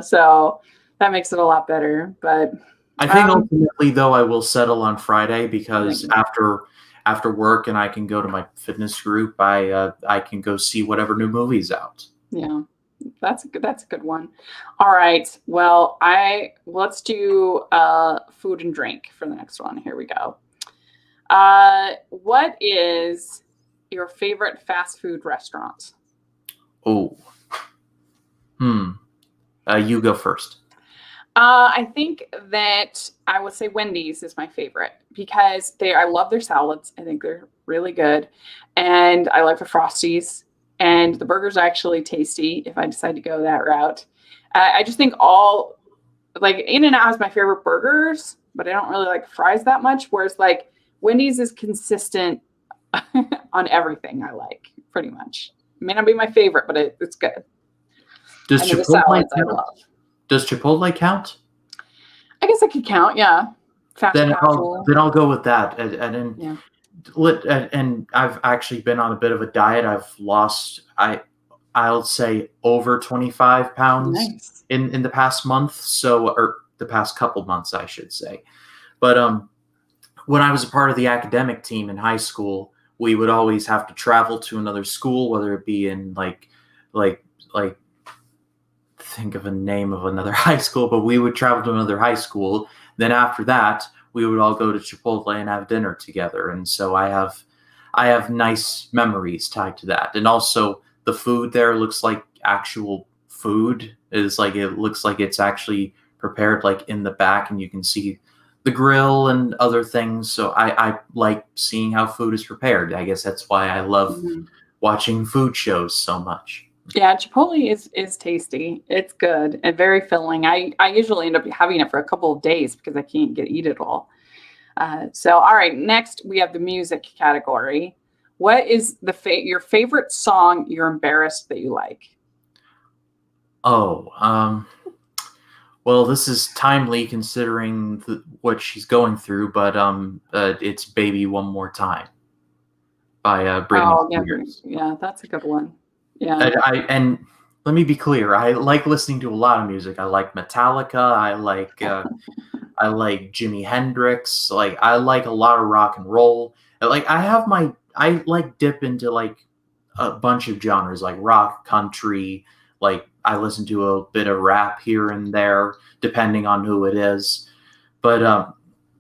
So that makes it a lot better. But I think ultimately, though, I will settle on Friday because yeah. after work and I can go to my fitness group, I can go see whatever new movie's out. Yeah, that's a good one. All right. Well, let's do food and drink for the next one. Here we go. What is your favorite fast food restaurant? Oh, you go first. I think that I would say Wendy's is my favorite because I love their salads. I think they're really good. And I like the Frosties. And the burgers are actually tasty if I decide to go that route. I just think like In-N-Out is my favorite burgers, but I don't really like fries that much. Whereas like Wendy's is consistent on everything I like, pretty much. It may not be my favorite, but it's good. Does And the Chipotle salads I count? love. Does Chipotle count? I guess I could count, yeah. Fast casual. I'll go with that. And I've actually been on a bit of a diet. I've lost I'll say over 25 pounds Nice. in the past month, or the past couple months, I should say. But when I was a part of the academic team in high school, we would always have to travel to another school, whether it be in like think of a name of another high school, but we would travel to another high school. Then after that, we would all go to Chipotle and have dinner together. And so I have nice memories tied to that. And also the food there looks like actual food. It looks like it's actually prepared like in the back, and you can see the grill and other things. So I like seeing how food is prepared. I guess that's why I love watching food shows so much. Yeah, Chipotle is tasty. It's good and very filling. I usually end up having it for a couple of days because I can't eat it all. So, all right, next we have the music category. What is your favorite song you're embarrassed that you like? Oh, well, this is timely considering what she's going through, but it's "Baby One More Time" by Britney Spears. Yeah, that's a good one. Yeah. And let me be clear. I like listening to a lot of music. I like Metallica. I like Jimi Hendrix. Like I like a lot of rock and roll. Like I like dip into like a bunch of genres like rock, country. Like I listen to a bit of rap here and there, depending on who it is. But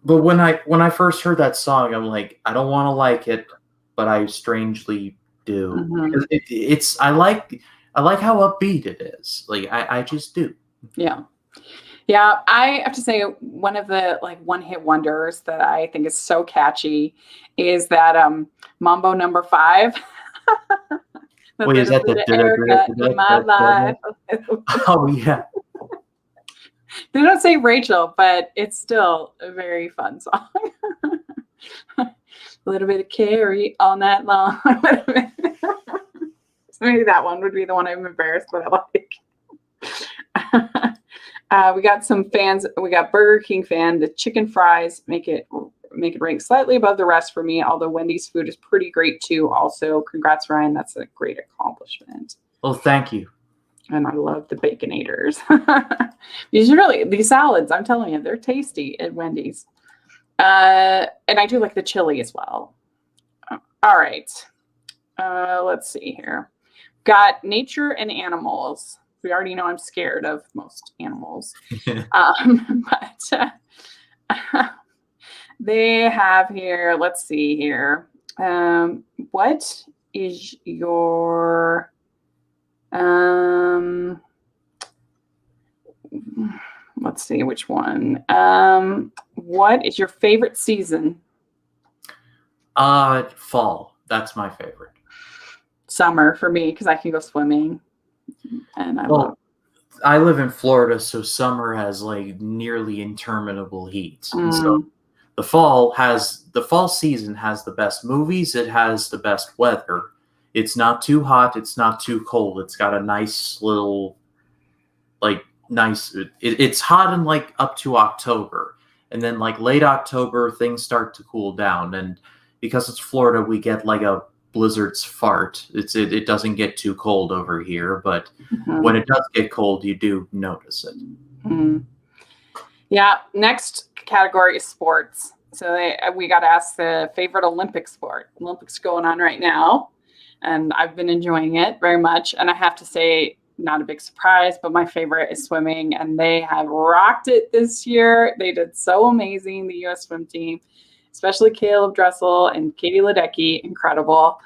when I first heard that song, I'm like, I don't want to like it, but I strangely do. It's I like how upbeat it is. Like I just do. Yeah. Yeah, I have to say one of the like one hit wonders that I think is so catchy is that Mambo number 5. Wait, is that the Erica in my life? Oh yeah. They don't say Rachel, but it's still a very fun song. A little bit of Carrie all night long. So maybe that one would be the one I'm embarrassed, but I like. We got some fans. We got Burger King fan. The chicken fries make it rank slightly above the rest for me, although Wendy's food is pretty great too. Also, congrats, Ryan. That's a great accomplishment. Well, thank you. And I love the Baconators. These salads, I'm telling you, they're tasty at Wendy's. And I do like the chili as well. All right. Let's see here. Got nature and animals. We already know I'm scared of most animals. But they have here, let's see here. What is your let's see which one. What is your favorite season? Fall. That's my favorite. Summer for me because I can go swimming, and I love. I live in Florida, so summer has like nearly interminable heat. And so Mm, the fall season has the best movies, it has the best weather. It's not too hot, it's not too cold. It's got a nice little like it's hot in like up to October. And then like late October things start to cool down, and because it's Florida we get like a blizzard's fart. It doesn't get too cold over here, but when mhm, it does get cold you do notice it. mm. Yeah. Next category is sports. So we got to ask the favorite Olympic sport. Olympics going on right now, and I've been enjoying it very much. And I have to say, not a big surprise, but my favorite is swimming, and they have rocked it this year. They did so amazing, the U.S. swim team, especially Caleb Dressel and Katie Ledecky, incredible.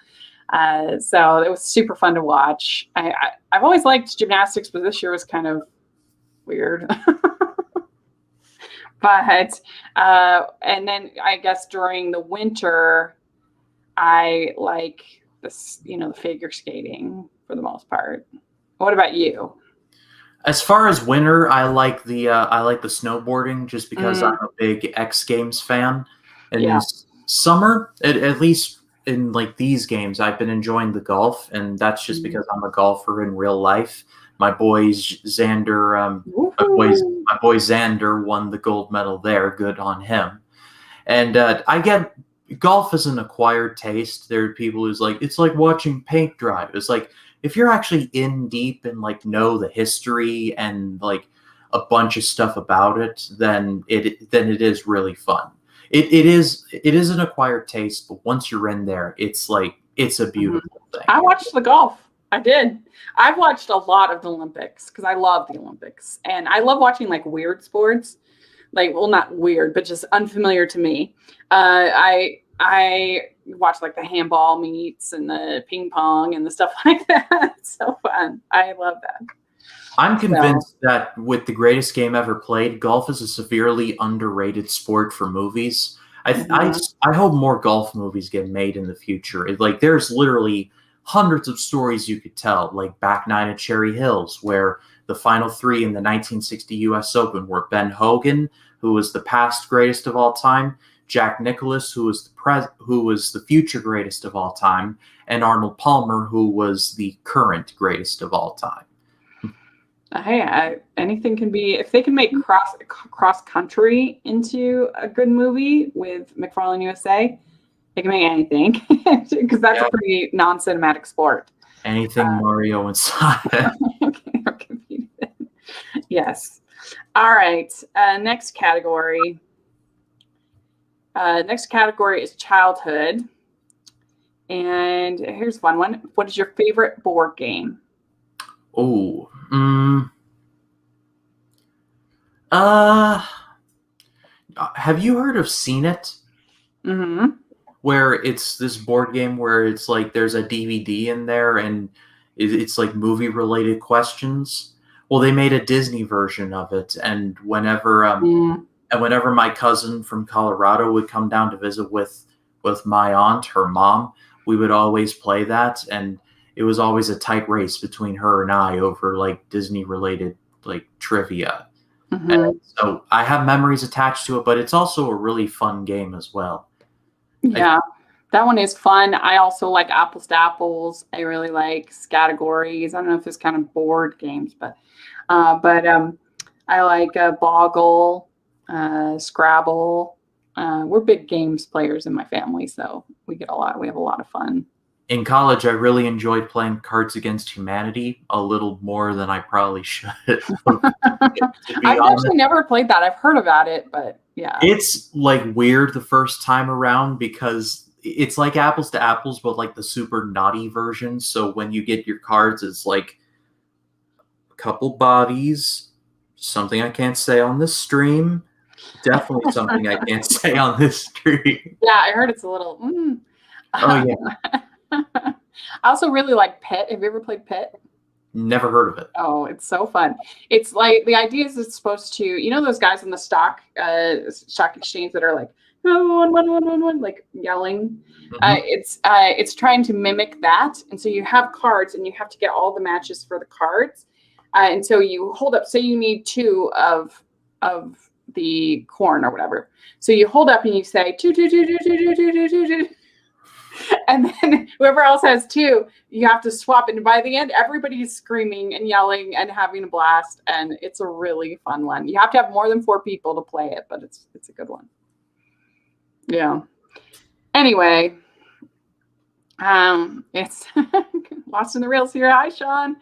So it was super fun to watch. I've always liked gymnastics, but this year was kind of weird. But and then I guess during the winter, I like this, the figure skating for the most part. What about you? As far as winter, I like the snowboarding just because I'm Mm, a big X Games fan. And yeah. summer, at least in like these games, I've been enjoying the golf, and that's just Mm. because I'm a golfer in real life. My boys Xander, Woohoo. my boy Xander won the gold medal there. Good on him. And I get golf is an acquired taste. There are people who's like, it's like watching paint dry. It's like if you're actually in deep and like know the history and like a bunch of stuff about it, then it is really fun. It is an acquired taste, but once you're in there, it's like it's a Mhm. beautiful thing. I watched the golf. I did. I've watched a lot of the Olympics because I love the Olympics, and I love watching like weird sports. Like, well, not weird, but just unfamiliar to me. I watch like the handball meets and the ping pong and the stuff like that. It's so fun. I love that. I'm So, convinced that with the greatest game ever played, golf is a severely underrated sport for movies. mhm. I hope more golf movies get made in the future. Like, there's literally hundreds of stories you could tell, like Back Nine at Cherry Hills, where the final three in the 1960 U.S. Open were Ben Hogan, who was the past greatest of all time, Jack Nicklaus, who was the future greatest of all time, and Arnold Palmer, who was the current greatest of all time. Hey, anything can be if they can make cross country into a good movie with McFarlane USA, they can make anything because that's a Yeah. pretty non-cinematic sport. Anything Mario and Sonic. Yes. All right. Next category. Next category is childhood. And here's a fun one. What is your favorite board game? Oh, uh, have you heard of Seen It? Mm-hmm. Where it's this board game where it's like there's a DVD in there and it's like movie related questions. Well, they made a Disney version of it, and Mm, whenever my cousin from Colorado would come down to visit with my aunt, her mom, we would always play that, and it was always a tight race between her and I over like Disney related like trivia. And mm-hmm. so I have memories attached to it, but it's also a really fun game as well. I Yeah, that one is fun. I also like apples to apples. I really like categories. I don't know if it's kind of board games, but I like Boggle, Scrabble. We're big games players in my family, so we have a lot of fun. in college I really enjoyed playing Cards Against Humanity a little more than I probably should, to be I've honest. actually never played that. I've heard about it, but yeah. It's like weird the first time around because it's like apples to apples, but like the super naughty version. So when you get your cards, it's like a couple bodies, something I can't say on this stream. Definitely something I can't say on this stream. Yeah, I heard it's a little. Oh yeah, I also really like Pit. Have you ever played Pit? never heard of it. Oh, it's so fun. It's like the idea is it's supposed to, those guys in the stock exchange that are like, oh, one, like yelling. Mhm. It's trying to mimic that, and so you have cards, and you have to get all the matches for the cards. And so you hold up, say you need 2 of the corn or whatever. So you hold up and you say, two, two, two, two, two, two, two, two, two, two. And then whoever else has 2, you have to swap. And by the end, everybody's screaming and yelling and having a blast. And it's a really fun one. You have to have more than 4 people to play it, but it's a good one. Yeah. Anyway, it's Lost in the Reels here. Hi, Sean.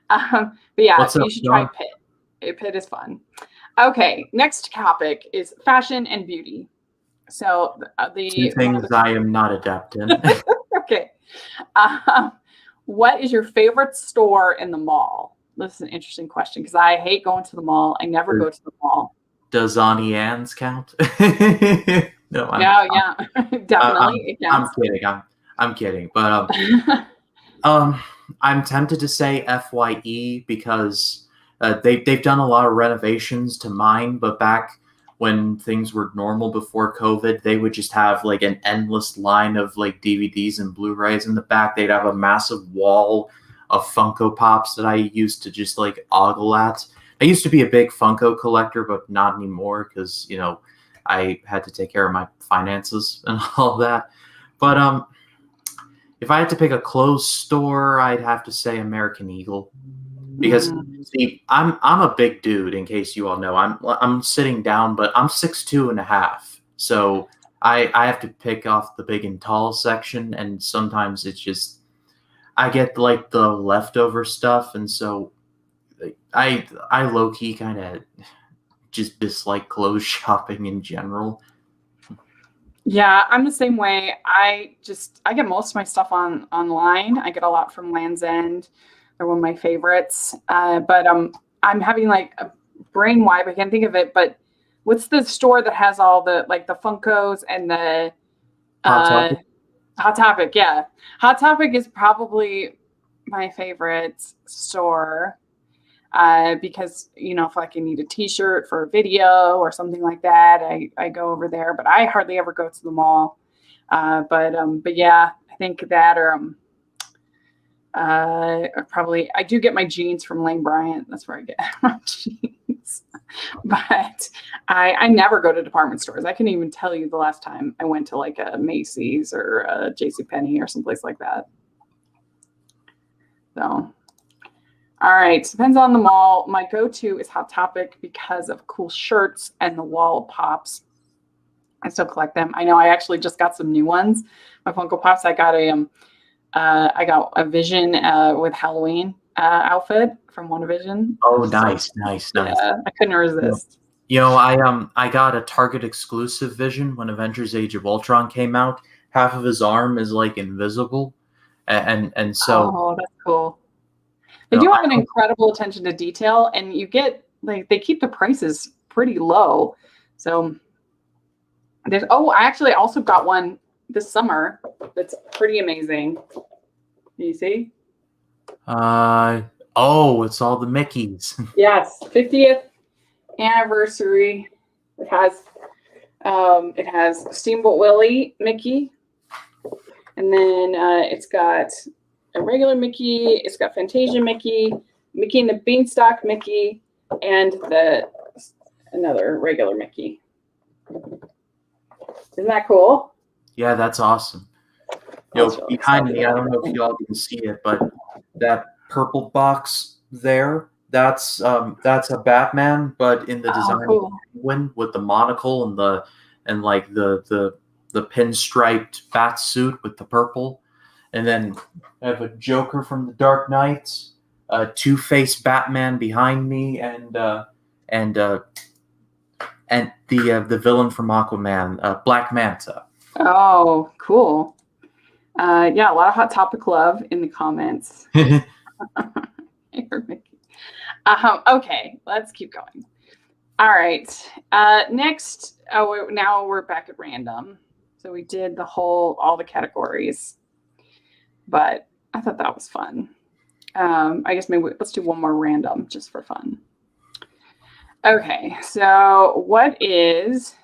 But yeah, What's up, you should try Sean? Pit. Pit is fun. Okay, next topic is fashion and beauty. So Two things I am not adept in. Okay. What is your favorite store in the mall? This is an interesting question because I hate going to the mall. I never go to the mall. Does Auntie Anne's count? No, yeah, definitely. I'm kidding. I'm kidding. But I'm tempted to say FYE because they've done a lot of renovations to mine, but back when things were normal before COVID, they would just have like an endless line of like DVDs and Blu-rays in the back. They'd have a massive wall of Funko Pops that I used to just like ogle at. I used to be a big Funko collector, but not anymore because, you know, I had to take care of my finances and all that. But if I had to pick a clothes store, I'd have to say American Eagle. Because see, I'm a big dude. In case you all know, I'm sitting down, but I'm 6'2.5". So I have to pick off the big and tall section, and sometimes it's just I get like the leftover stuff, and so I low key kind of just dislike clothes shopping in general. Yeah, I'm the same way. I get most of my stuff online. I get a lot from Land's End. They're one of my favorites. But I'm having like a brain wipe. I can't think of it. But what's the store that has all the like the Funkos and the Hot Topic? Yeah, Hot Topic is probably my favorite store because you know if like I need a T-shirt for a video or something like that, I go over there. But I hardly ever go to the mall. But yeah, I think that or probably I do get my jeans from Lane Bryant. That's where I get my jeans. But I never go to department stores. I couldn't even tell you the last time I went to like a Macy's or a JCPenney or someplace like that. So, all right. Depends on the mall. My go-to is Hot Topic because of cool shirts and the wall pops. I still collect them. I know I actually just got some new ones. My Funko Pops. I got a Vision with Halloween outfit from WandaVision. Oh, nice. Yeah, I couldn't resist. You know, I got a Target exclusive Vision when Avengers: Age of Ultron came out. Half of his arm is like invisible, and so. Oh, that's cool. They do have an incredible attention to detail, and you get like they keep the prices pretty low. So there's I actually also got one this summer that's pretty amazing. Can you see? It's all the Mickeys. Yes, 50th anniversary. It has Steamboat Willie Mickey, and then it's got a regular Mickey. It's got Fantasia Mickey, Mickey and the Beanstalk Mickey, and another regular Mickey. Isn't that cool? Yeah, that's awesome. Really behind me, I don't know if y'all can see it, but that purple box there, that's a Batman, but in the design of the Penguin with the monocle and the pinstriped bat suit with the purple. And then I have a Joker from the Dark Knight, a Two-Face Batman behind me, and the villain from Aquaman, Black Manta. Oh, cool. Yeah, a lot of Hot Topic love in the comments. Okay, let's keep going. All right. Next, now we're back at random. So we did all the categories, but I thought that was fun. I guess maybe let's do one more random just for fun. Okay, so what is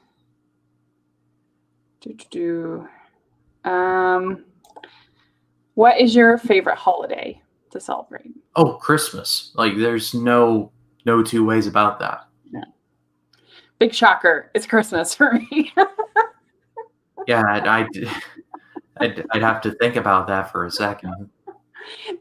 what is your favorite holiday? to celebrate? Oh, Christmas. Like, there's no two ways about that. Yeah. Big shocker. It's Christmas for me. Yeah, I'd have to think about that for a second.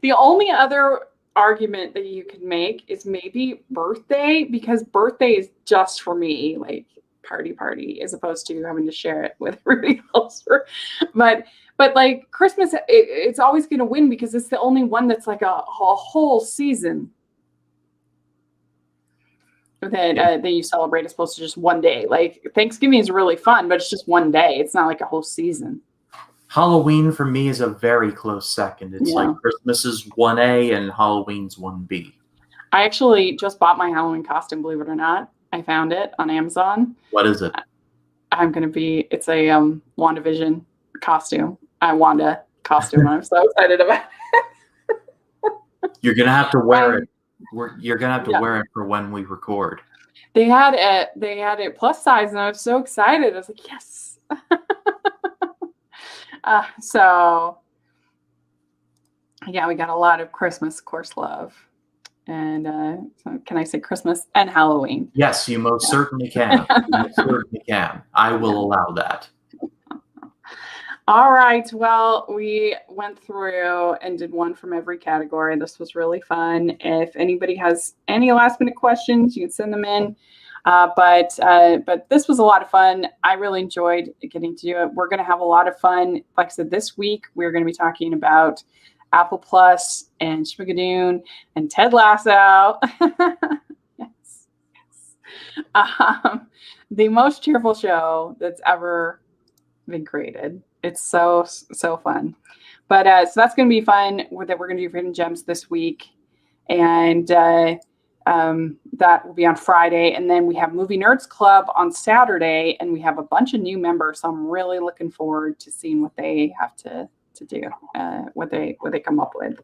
The only other argument that you could make is maybe birthday, because birthday is just for me, like party, as opposed to having to share it with everybody else. But like Christmas, it's always going to win because it's the only one that's like a whole season that you celebrate as opposed to just one day. Like Thanksgiving is really fun, but it's just one day. It's not like a whole season. Halloween for me is a very close second. It's Yeah. like Christmas is 1A and Halloween's 1B. I actually just bought my Halloween costume, believe it or not. I found it on Amazon. What is it? It's a WandaVision costume. Wanda costume. I'm so excited about it. You're going to have to wear it. You're going to have to wear it for when we record. They had it plus size, and I was so excited. I was like, yes. So yeah, we got a lot of Christmas course love. And so can I say Christmas and Halloween? Yes, you most certainly can. You most certainly can. I will allow that. All right. Well, we went through and did one from every category. This was really fun. If anybody has any last minute questions, you can send them in. But this was a lot of fun. I really enjoyed getting to do it. We're going to have a lot of fun. Like I said, this week, we're going to be talking about Apple Plus and Schmigadoon and Ted Lasso. Yes. The most cheerful show that's ever been created. It's so fun. But so that's going to be fun that we're going to do Hidden Gems this week. And that will be on Friday. And then we have Movie Nerds Club on Saturday. And we have a bunch of new members. So I'm really looking forward to seeing what they have to do, what they come up with.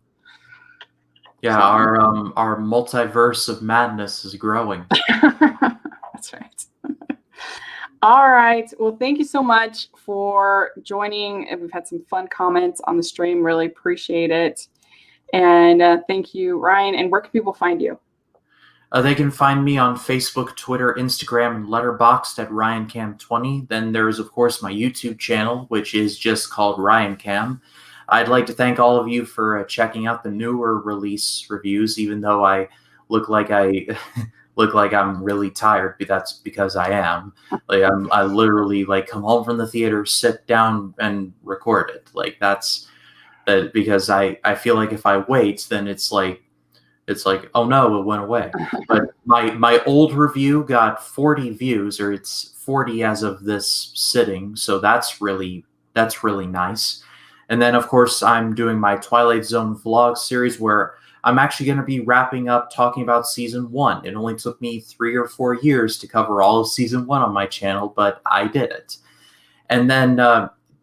Yeah, so, our multiverse of madness is growing. That's right. All right. Well, thank you so much for joining. We've had some fun comments on the stream. Really appreciate it. And thank you, Ryan. And where can people find you? They can find me on Facebook, Twitter, Instagram, and Letterboxd at RyanCam20. Then there is, of course, my YouTube channel, which is just called RyanCam. I'd like to thank all of you for checking out the newer release reviews, even though I look like I'm really tired. But that's because I am. Like I literally come home from the theater, sit down, and record it. Like that's because I feel like if I wait, then it's like, oh no, it went away. But my old review got 40 views, or it's 40 as of this sitting, so that's really nice. And then of course I'm doing my Twilight Zone vlog series where I'm actually going to be wrapping up talking about season 1. It only took me 3 or 4 years to cover all of season 1 on my channel, but I did it. And then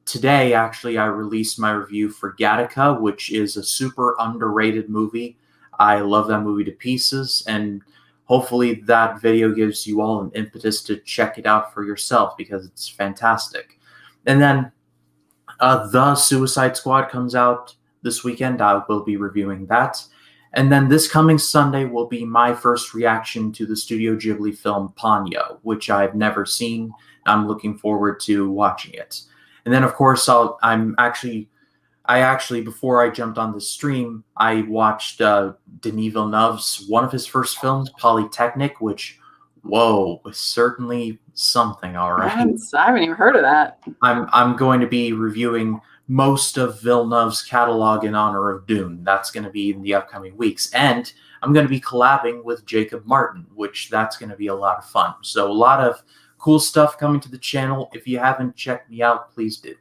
today actually I released my review for Gattaca, which is a super underrated movie. I love that movie to pieces, and hopefully that video gives you all an impetus to check it out for yourself because it's fantastic. And then The Suicide Squad comes out this weekend. I will be reviewing that. And then this coming Sunday will be my first reaction to the Studio Ghibli film Ponyo, which I've never seen. I'm looking forward to watching it. And then, of course, I actually, before I jumped on the stream, I watched Denis Villeneuve's one of his first films, Polytechnic, which, whoa, was certainly something, all right. I haven't even heard of that. I'm going to be reviewing most of Villeneuve's catalog in honor of Dune. That's going to be in the upcoming weeks. And I'm going to be collabing with Jacob Martin, which that's going to be a lot of fun. So a lot of cool stuff coming to the channel. If you haven't checked me out, please do.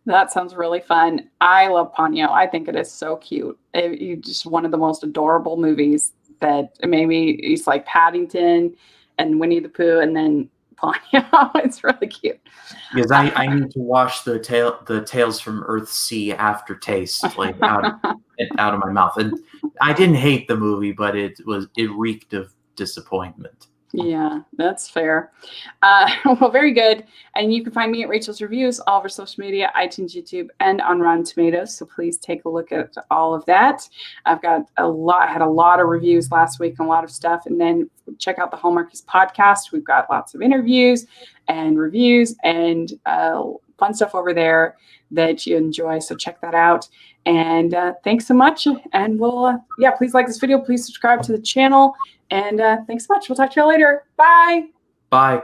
That sounds really fun. I love Ponyo. I think it is so cute. It's just one of the most adorable movies that maybe it's like Paddington and Winnie the Pooh and then Ponyo. It's really cute. Because I need to wash the Tales from Earthsea aftertaste out of my mouth. And I didn't hate the movie, but it reeked of disappointment. Yeah, that's fair. Well, very good. And you can find me at Rachel's Reviews, all over social media, iTunes, YouTube, and on Rotten Tomatoes. So please take a look at all of that. I've got had a lot of reviews last week, and a lot of stuff. And then check out the Hallmarkies podcast. We've got lots of interviews and reviews and fun stuff over there that you enjoy. So check that out. And thanks so much. And please like this video. Please subscribe to the channel. And thanks so much. We'll talk to you all later. Bye. Bye.